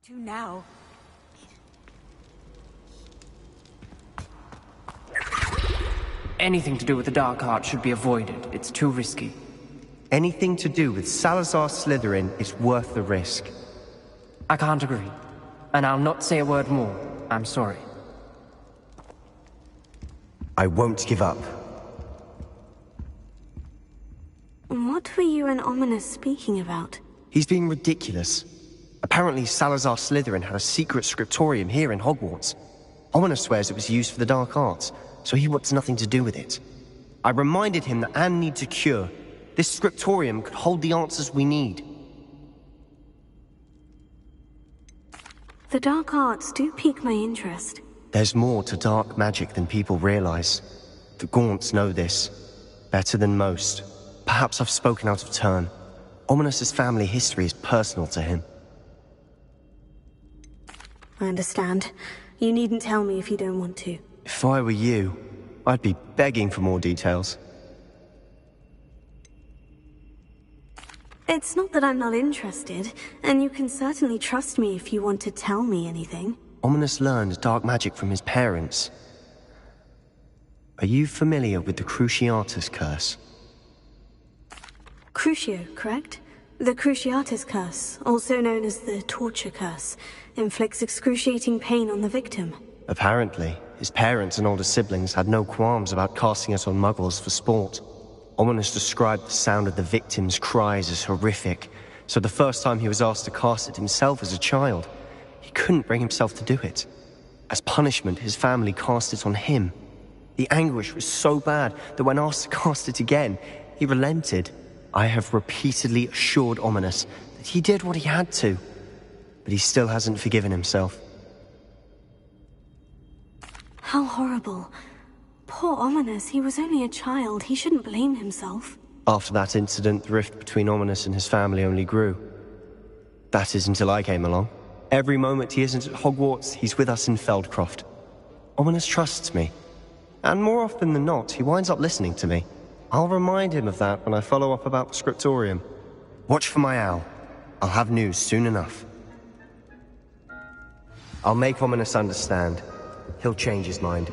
To now. Anything to do with the Dark Art should be avoided. It's too risky. Anything to do with Salazar Slytherin is worth the risk. I can't agree. And I'll not say a word more. I'm sorry. I won't give up. What were you and Ominous speaking about? He's being ridiculous. Apparently Salazar Slytherin had a secret scriptorium here in Hogwarts. Ominous swears it was used for the Dark Arts, so he wants nothing to do with it. I reminded him that Anne needs a cure. This scriptorium could hold the answers we need. The Dark Arts do pique my interest. There's more to dark magic than people realize. The Gaunts know this. Better than most. Perhaps I've spoken out of turn. Ominous's family history is personal to him. I understand. You needn't tell me if you don't want to. If I were you, I'd be begging for more details. It's not that I'm not interested, and you can certainly trust me if you want to tell me anything. Ominous learned dark magic from his parents. Are you familiar with the Cruciatus Curse? Crucio, correct? The Cruciatus Curse, also known as the Torture Curse, inflicts excruciating pain on the victim. Apparently, his parents and older siblings had no qualms about casting it on muggles for sport. Ominous described the sound of the victim's cries as horrific, so the first time he was asked to cast it himself as a child, he couldn't bring himself to do it. As punishment, his family cast it on him. The anguish was so bad that when asked to cast it again, he relented. I have repeatedly assured Ominous that he did what he had to, but he still hasn't forgiven himself. How horrible. Poor Ominous, he was only a child. He shouldn't blame himself. After that incident, the rift between Ominous and his family only grew. That is until I came along. Every moment he isn't at Hogwarts, he's with us in Feldcroft. Ominous trusts me. And more often than not, he winds up listening to me. I'll remind him of that when I follow up about the scriptorium. Watch for my owl. I'll have news soon enough. I'll make Ominous understand. He'll change his mind.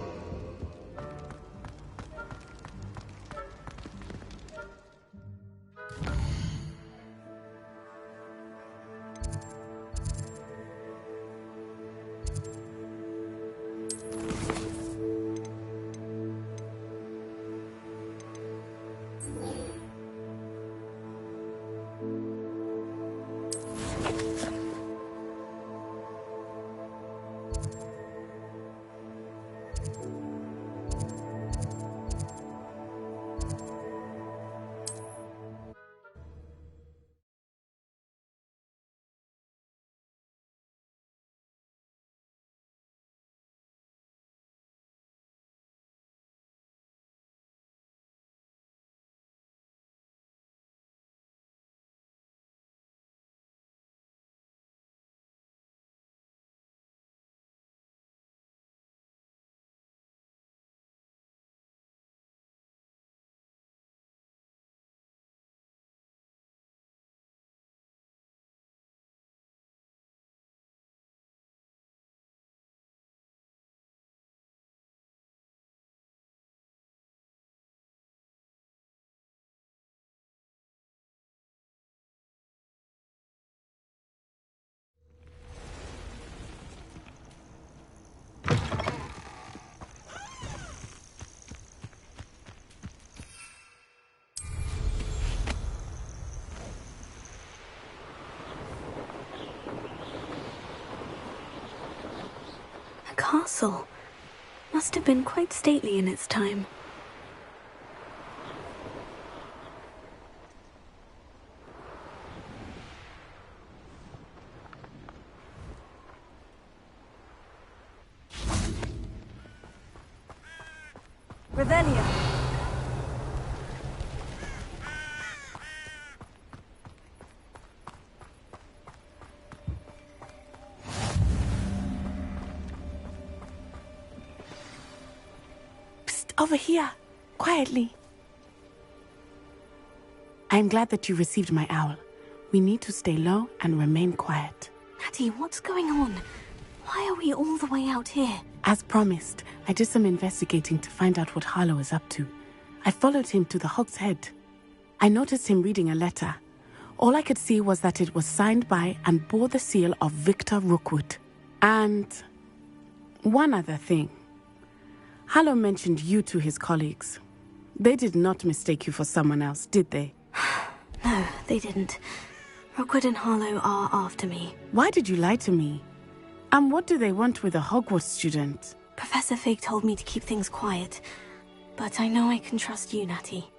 A castle. Must have been quite stately in its time. Revelio. Over here, quietly. I'm glad that you received my owl. We need to stay low and remain quiet. Natty, what's going on? Why are we all the way out here? As promised, I did some investigating to find out what Harlow is up to. I followed him to the Hog's Head. I noticed him reading a letter. All I could see was that it was signed by and bore the seal of Victor Rookwood. And one other thing. Harlow mentioned you to his colleagues. They did not mistake you for someone else, did they? No, they didn't. Rookwood and Harlow are after me. Why did you lie to me? And what do they want with a Hogwarts student? Professor Fig told me to keep things quiet, but I know I can trust you, Natty.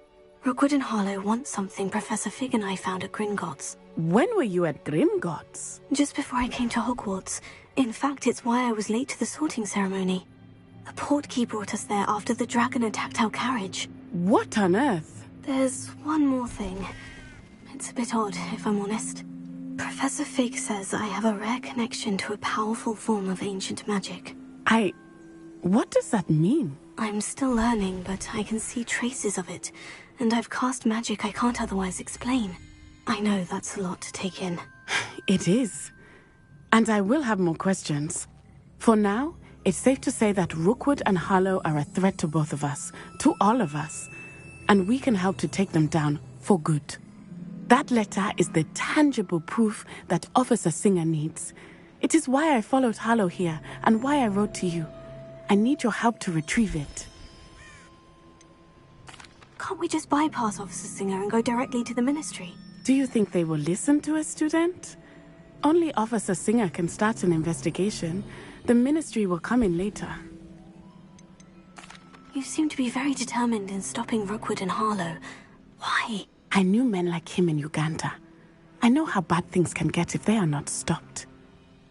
Rookwood and Harlow want something Professor Fig and I found at Gringotts. When were you at Gringotts? Just before I came to Hogwarts. In fact, it's why I was late to the sorting ceremony. A portkey brought us there after the dragon attacked our carriage. What on earth? There's one more thing. It's a bit odd, if I'm honest. Professor Fig says I have a rare connection to a powerful form of ancient magic. What does that mean? I'm still learning, but I can see traces of it, and I've cast magic I can't otherwise explain. I know that's a lot to take in. It is. And I will have more questions. For now, it's safe to say that Rookwood and Harlow are a threat to both of us, to all of us, and we can help to take them down for good. That letter is the tangible proof that Officer Singer needs. It is why I followed Harlow here and why I wrote to you. I need your help to retrieve it. Can't we just bypass Officer Singer and go directly to the Ministry? Do you think they will listen to a student? Only Officer Singer can start an investigation. The Ministry will come in later. You seem to be very determined in stopping Rookwood and Harlow. Why? I knew men like him in Uganda. I know how bad things can get if they are not stopped.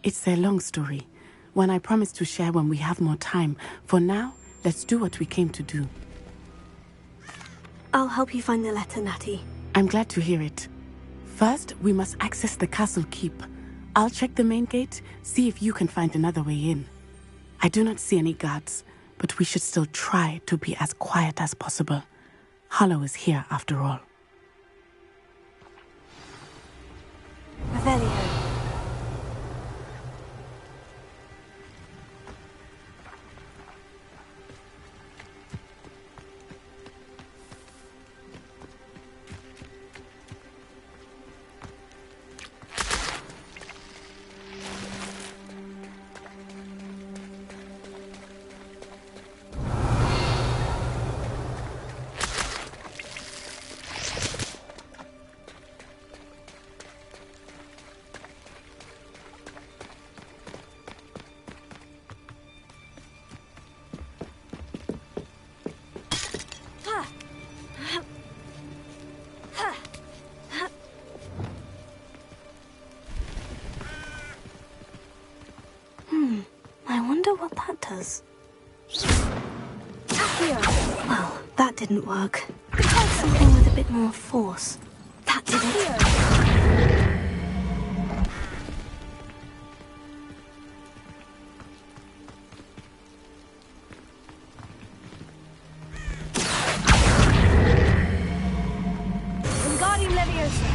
It's a long story, one I promise to share when we have more time. For now, let's do what we came to do. I'll help you find the letter, Natty. I'm glad to hear it. First, we must access the castle keep. I'll check the main gate, see if you can find another way in. I do not see any guards, but we should still try to be as quiet as possible. Harlow is here after all. Revelio. I wonder what that does. Well, that didn't work. Try something with a bit more force. That did it. Wingardium Leviosa.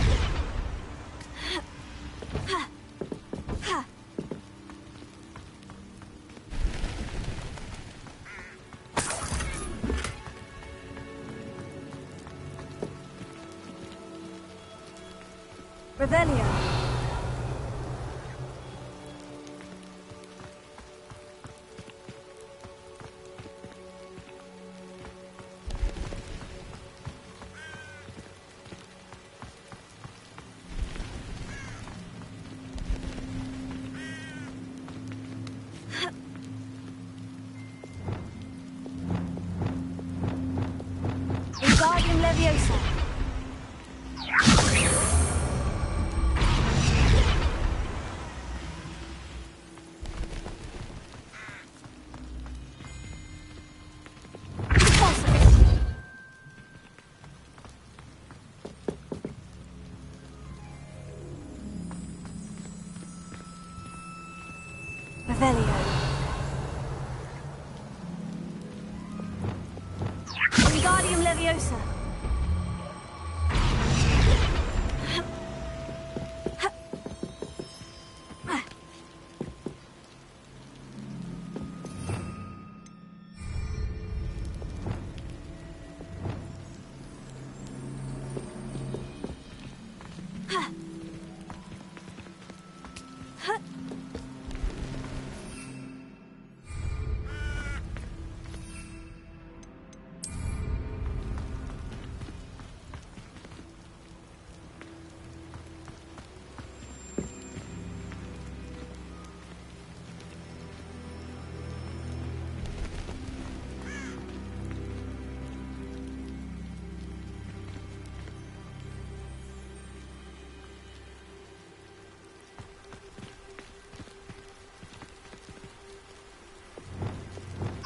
Revelio. Wingardium Leviosa. Revelio. Wingardium Leviosa.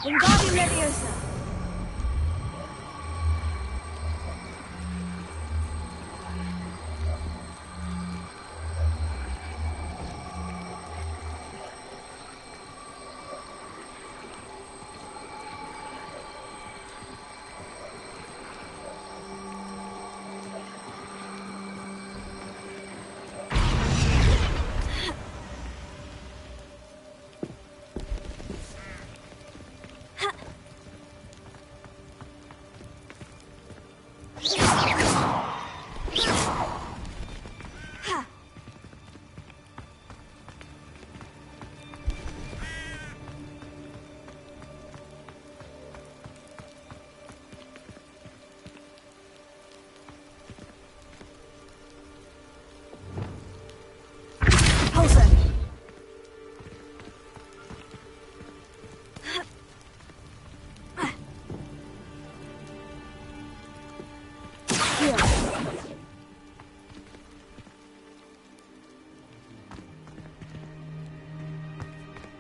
Wingardium Leviosa.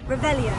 Revelio.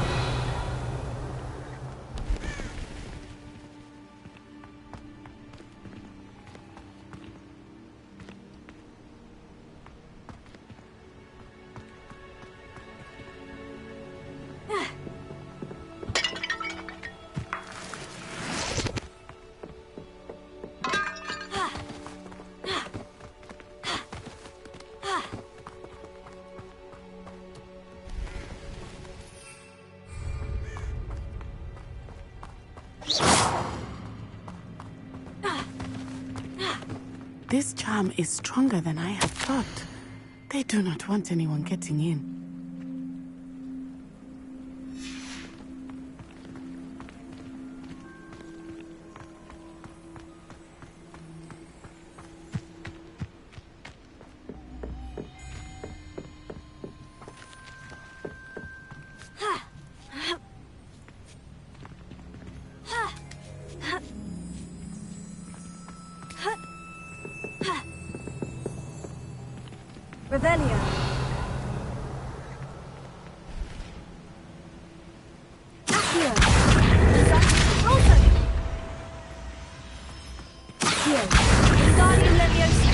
This charm is stronger than I had thought. They do not want anyone getting in. Revelio. Accio. Rosa. Accio. Wingardium Leviosa.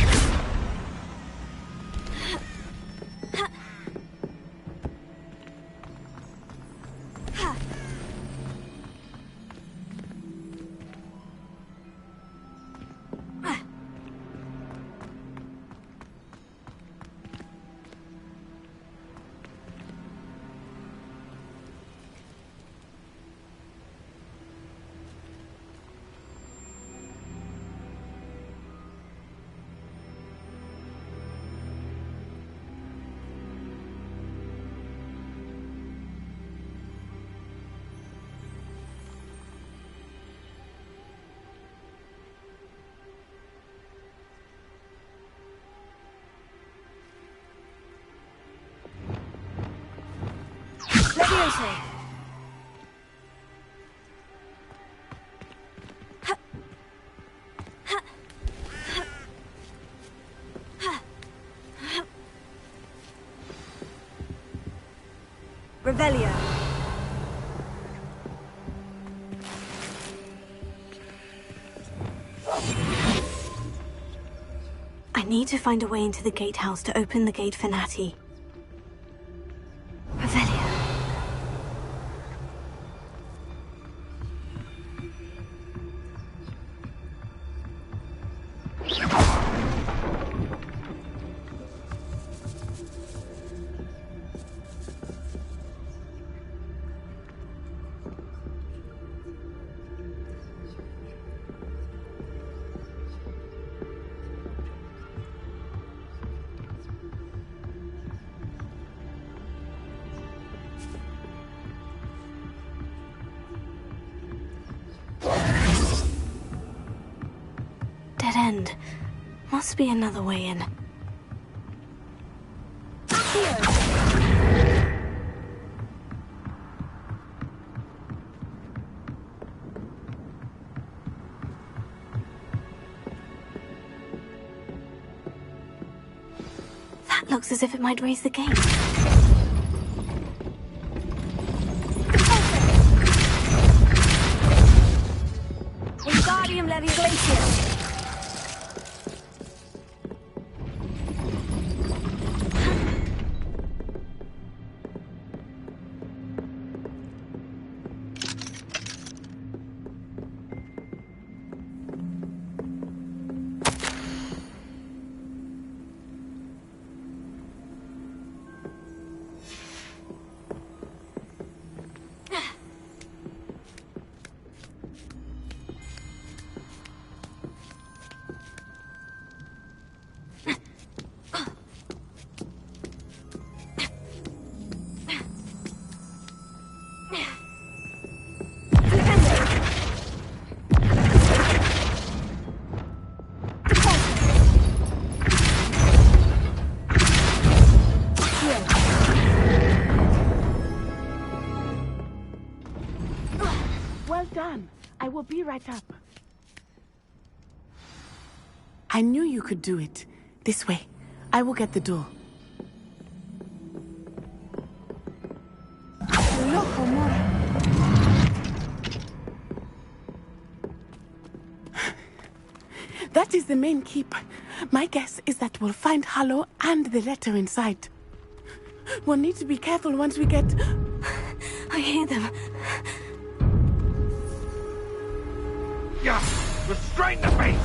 Leviosa. Revelio. I need to find a way into the gatehouse to open the gate for Natty. Revelio. Dead end. Must be another way in. That looks as if it might raise the gate. Wingardium Leviosa! Well done. I will be right up. I knew you could do it. This way. I will get the door. Loco, Mora. That is the main keep. My guess is that we'll find Hallow and the letter inside. We'll need to be careful once we get... I hear them. Yeah, restrain the beast!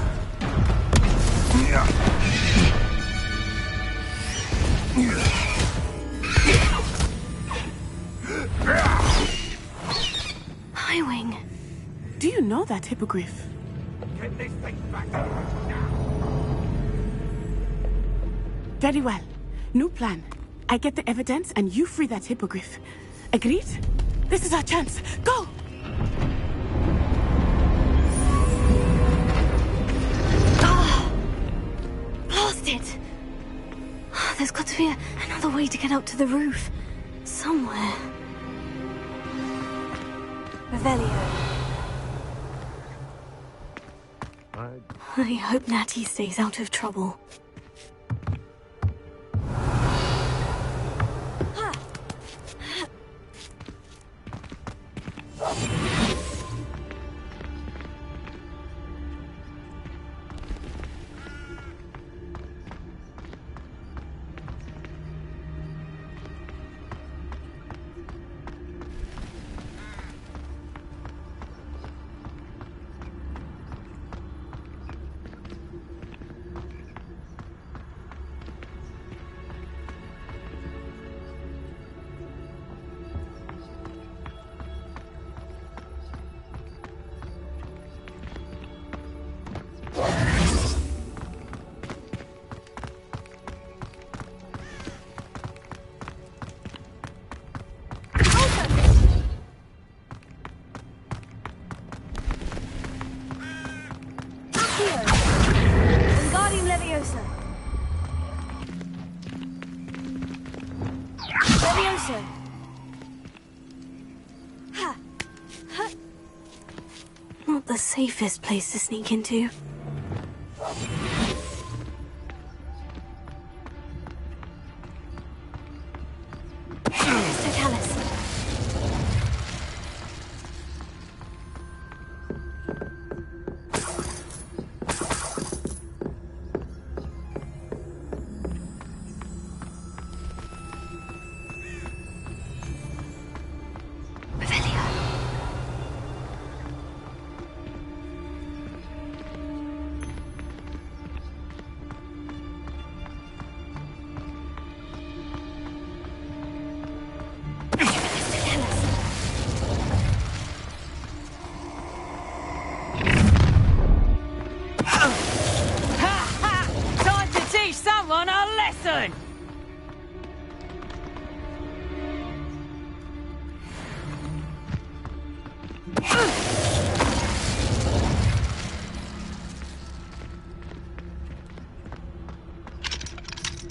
Highwing. Do you know that hippogriff? Get this thing back now! Very well. New plan. I get the evidence and you free that hippogriff. Agreed? This is our chance. Go! Blast it! There's got to be another way to get up to the roof. Somewhere. Revelio. I hope Natty stays out of trouble. Wingardium Leviosa! Leviosa! Ha! Ha! Not the safest place to sneak into.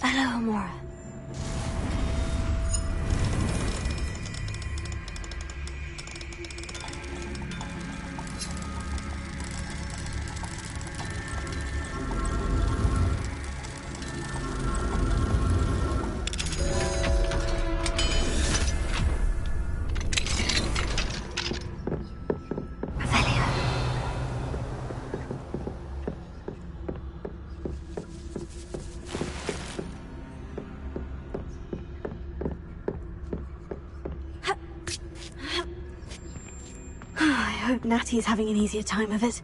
Hello, Amora. hope Natty's having an easier time of it.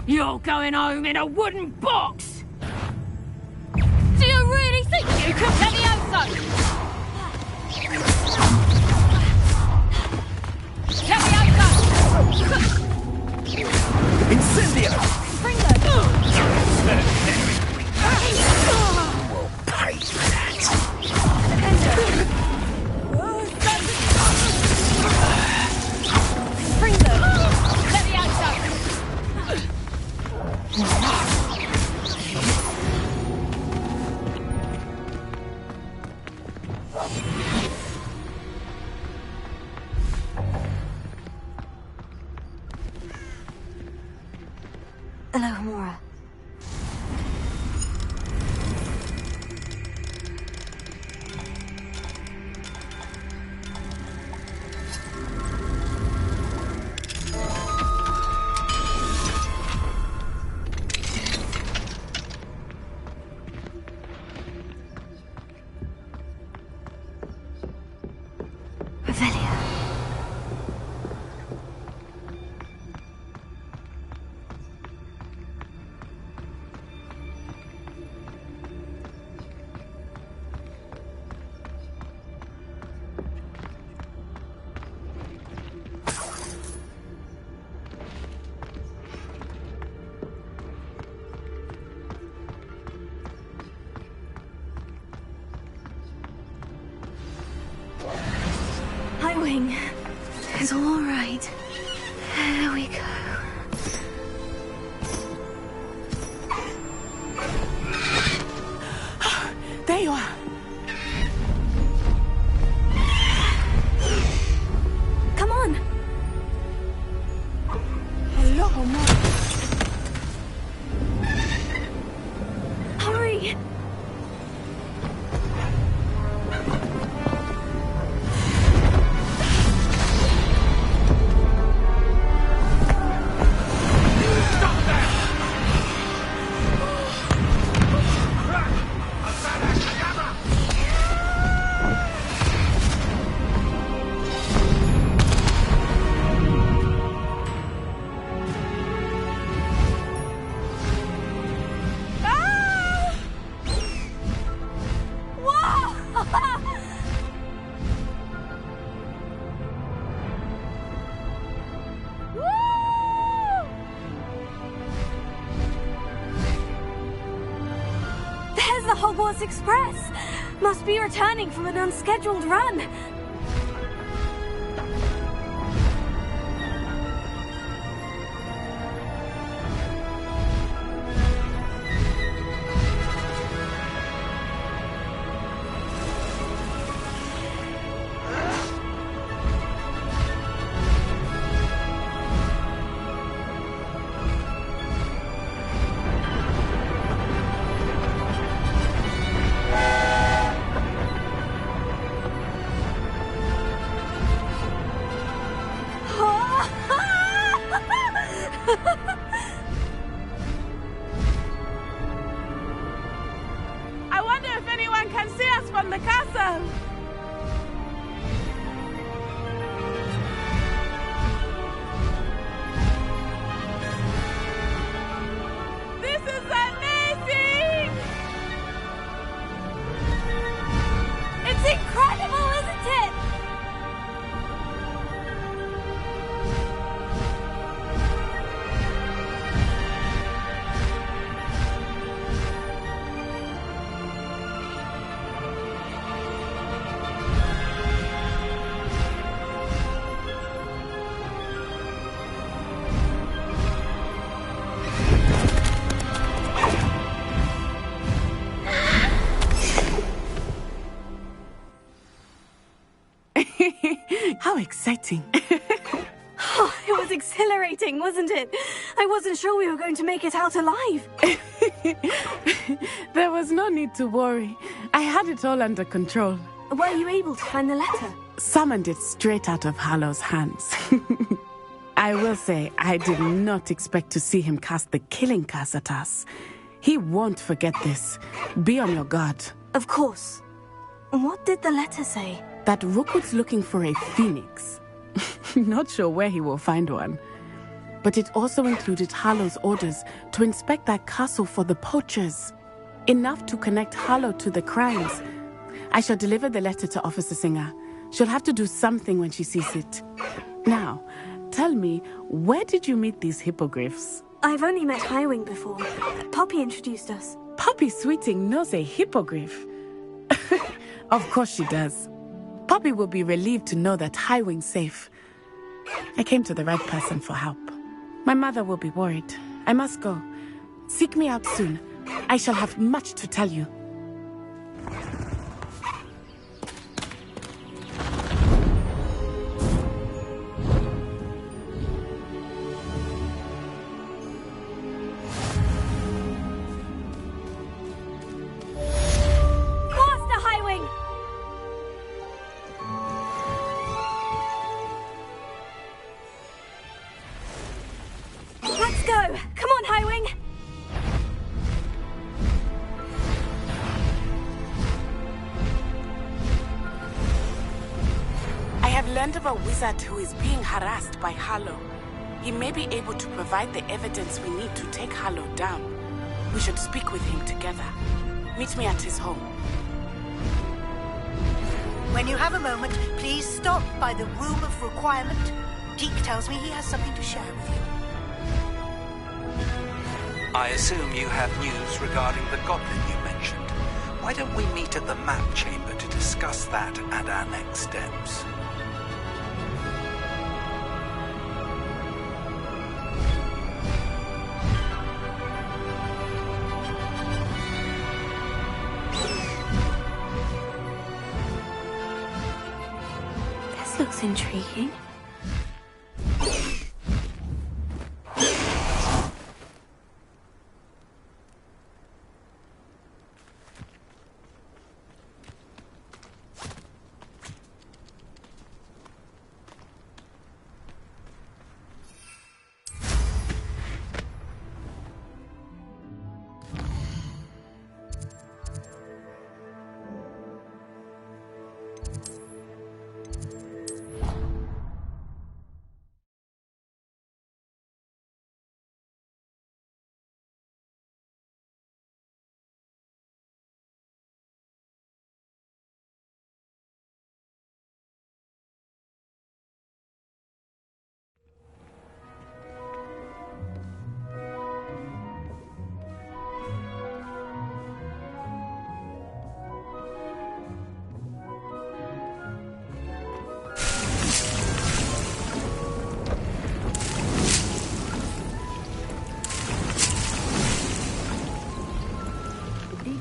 You're going home in a wooden box! Do you really think you could Levioso? Incendio! Bring them! We'll pay for that. Bring them! Levioso! Alohomora. Revelia. Nightwing. It's all right. There we go. There you are. Come on. Hello, Mom. Hurry. There's the Hogwarts Express! Must be returning from an unscheduled run. I wonder if anyone can see us from the castle. This is amazing! It's incredible, isn't it? How exciting. Oh, it was exciting. exhilarating, wasn't it? I wasn't sure we were going to make it out alive. There was no need to worry. I had it all under control. Were you able to find the letter? Summoned it straight out of Hallow's hands. I will say, I did not expect to see him cast the killing curse at us. He won't forget this. Be on your guard. Of course. What did the letter say? That Rookwood's looking for a phoenix. Not sure where he will find one. But it also included Hallow's orders to inspect that castle for the poachers. Enough to connect Hallow to the crimes. I shall deliver the letter to Officer Singer. She'll have to do something when she sees it. Now, tell me, where did you meet these hippogriffs? I've only met Highwing before. Poppy introduced us. Poppy Sweeting knows a hippogriff. Of course she does. Poppy will be relieved to know that Highwing's safe. I came to the right person for help. My mother will be worried. I must go. Seek me out soon. I shall have much to tell you. Of a wizard who is being harassed by Hallow. He may be able to provide the evidence we need to take Hallow down. We should speak with him together. Meet me at his home. When you have a moment, please stop by the Room of Requirement. Deke tells me he has something to share with you. I assume you have news regarding the goblin you mentioned. Why don't we meet at the map chamber to discuss that and our next steps? Looks intriguing.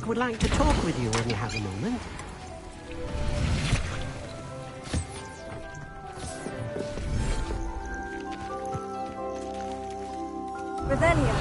Would like to talk with you when you have a moment. Revelio.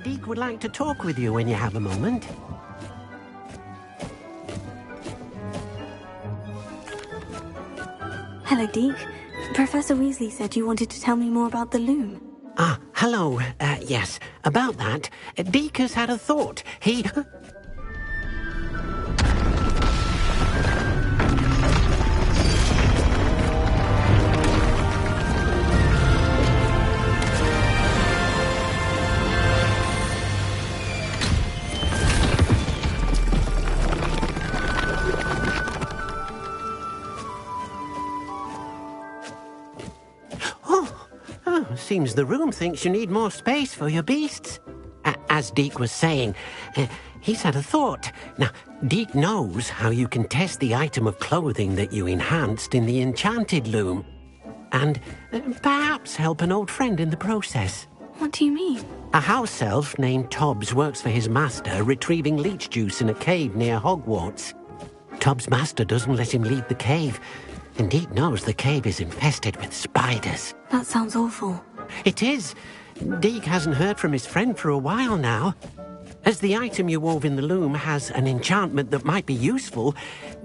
Deke would like to talk with you when you have a moment. Hello, Deke. Professor Weasley said you wanted to tell me more about the loom. Ah, hello. Yes, about that. Deke has had a thought. He... seems the room thinks you need more space for your beasts. As Deke was saying, he's had a thought. Now, Deke knows how you can test the item of clothing that you enhanced in the enchanted loom. And perhaps help an old friend in the process. What do you mean? A house elf named Tobbs works for his master, retrieving leech juice in a cave near Hogwarts. Tobbs' master doesn't let him leave the cave, and Deke knows the cave is infested with spiders. That sounds awful. It is. Deke hasn't heard from his friend for a while now. As the item you wove in the loom has an enchantment that might be useful,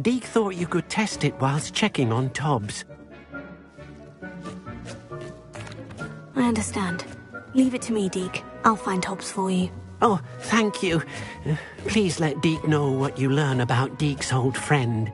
Deke thought you could test it whilst checking on Tobbs. I understand. Leave it to me, Deke. I'll find Tobbs for you. Oh, thank you. Please let Deke know what you learn about Deke's old friend.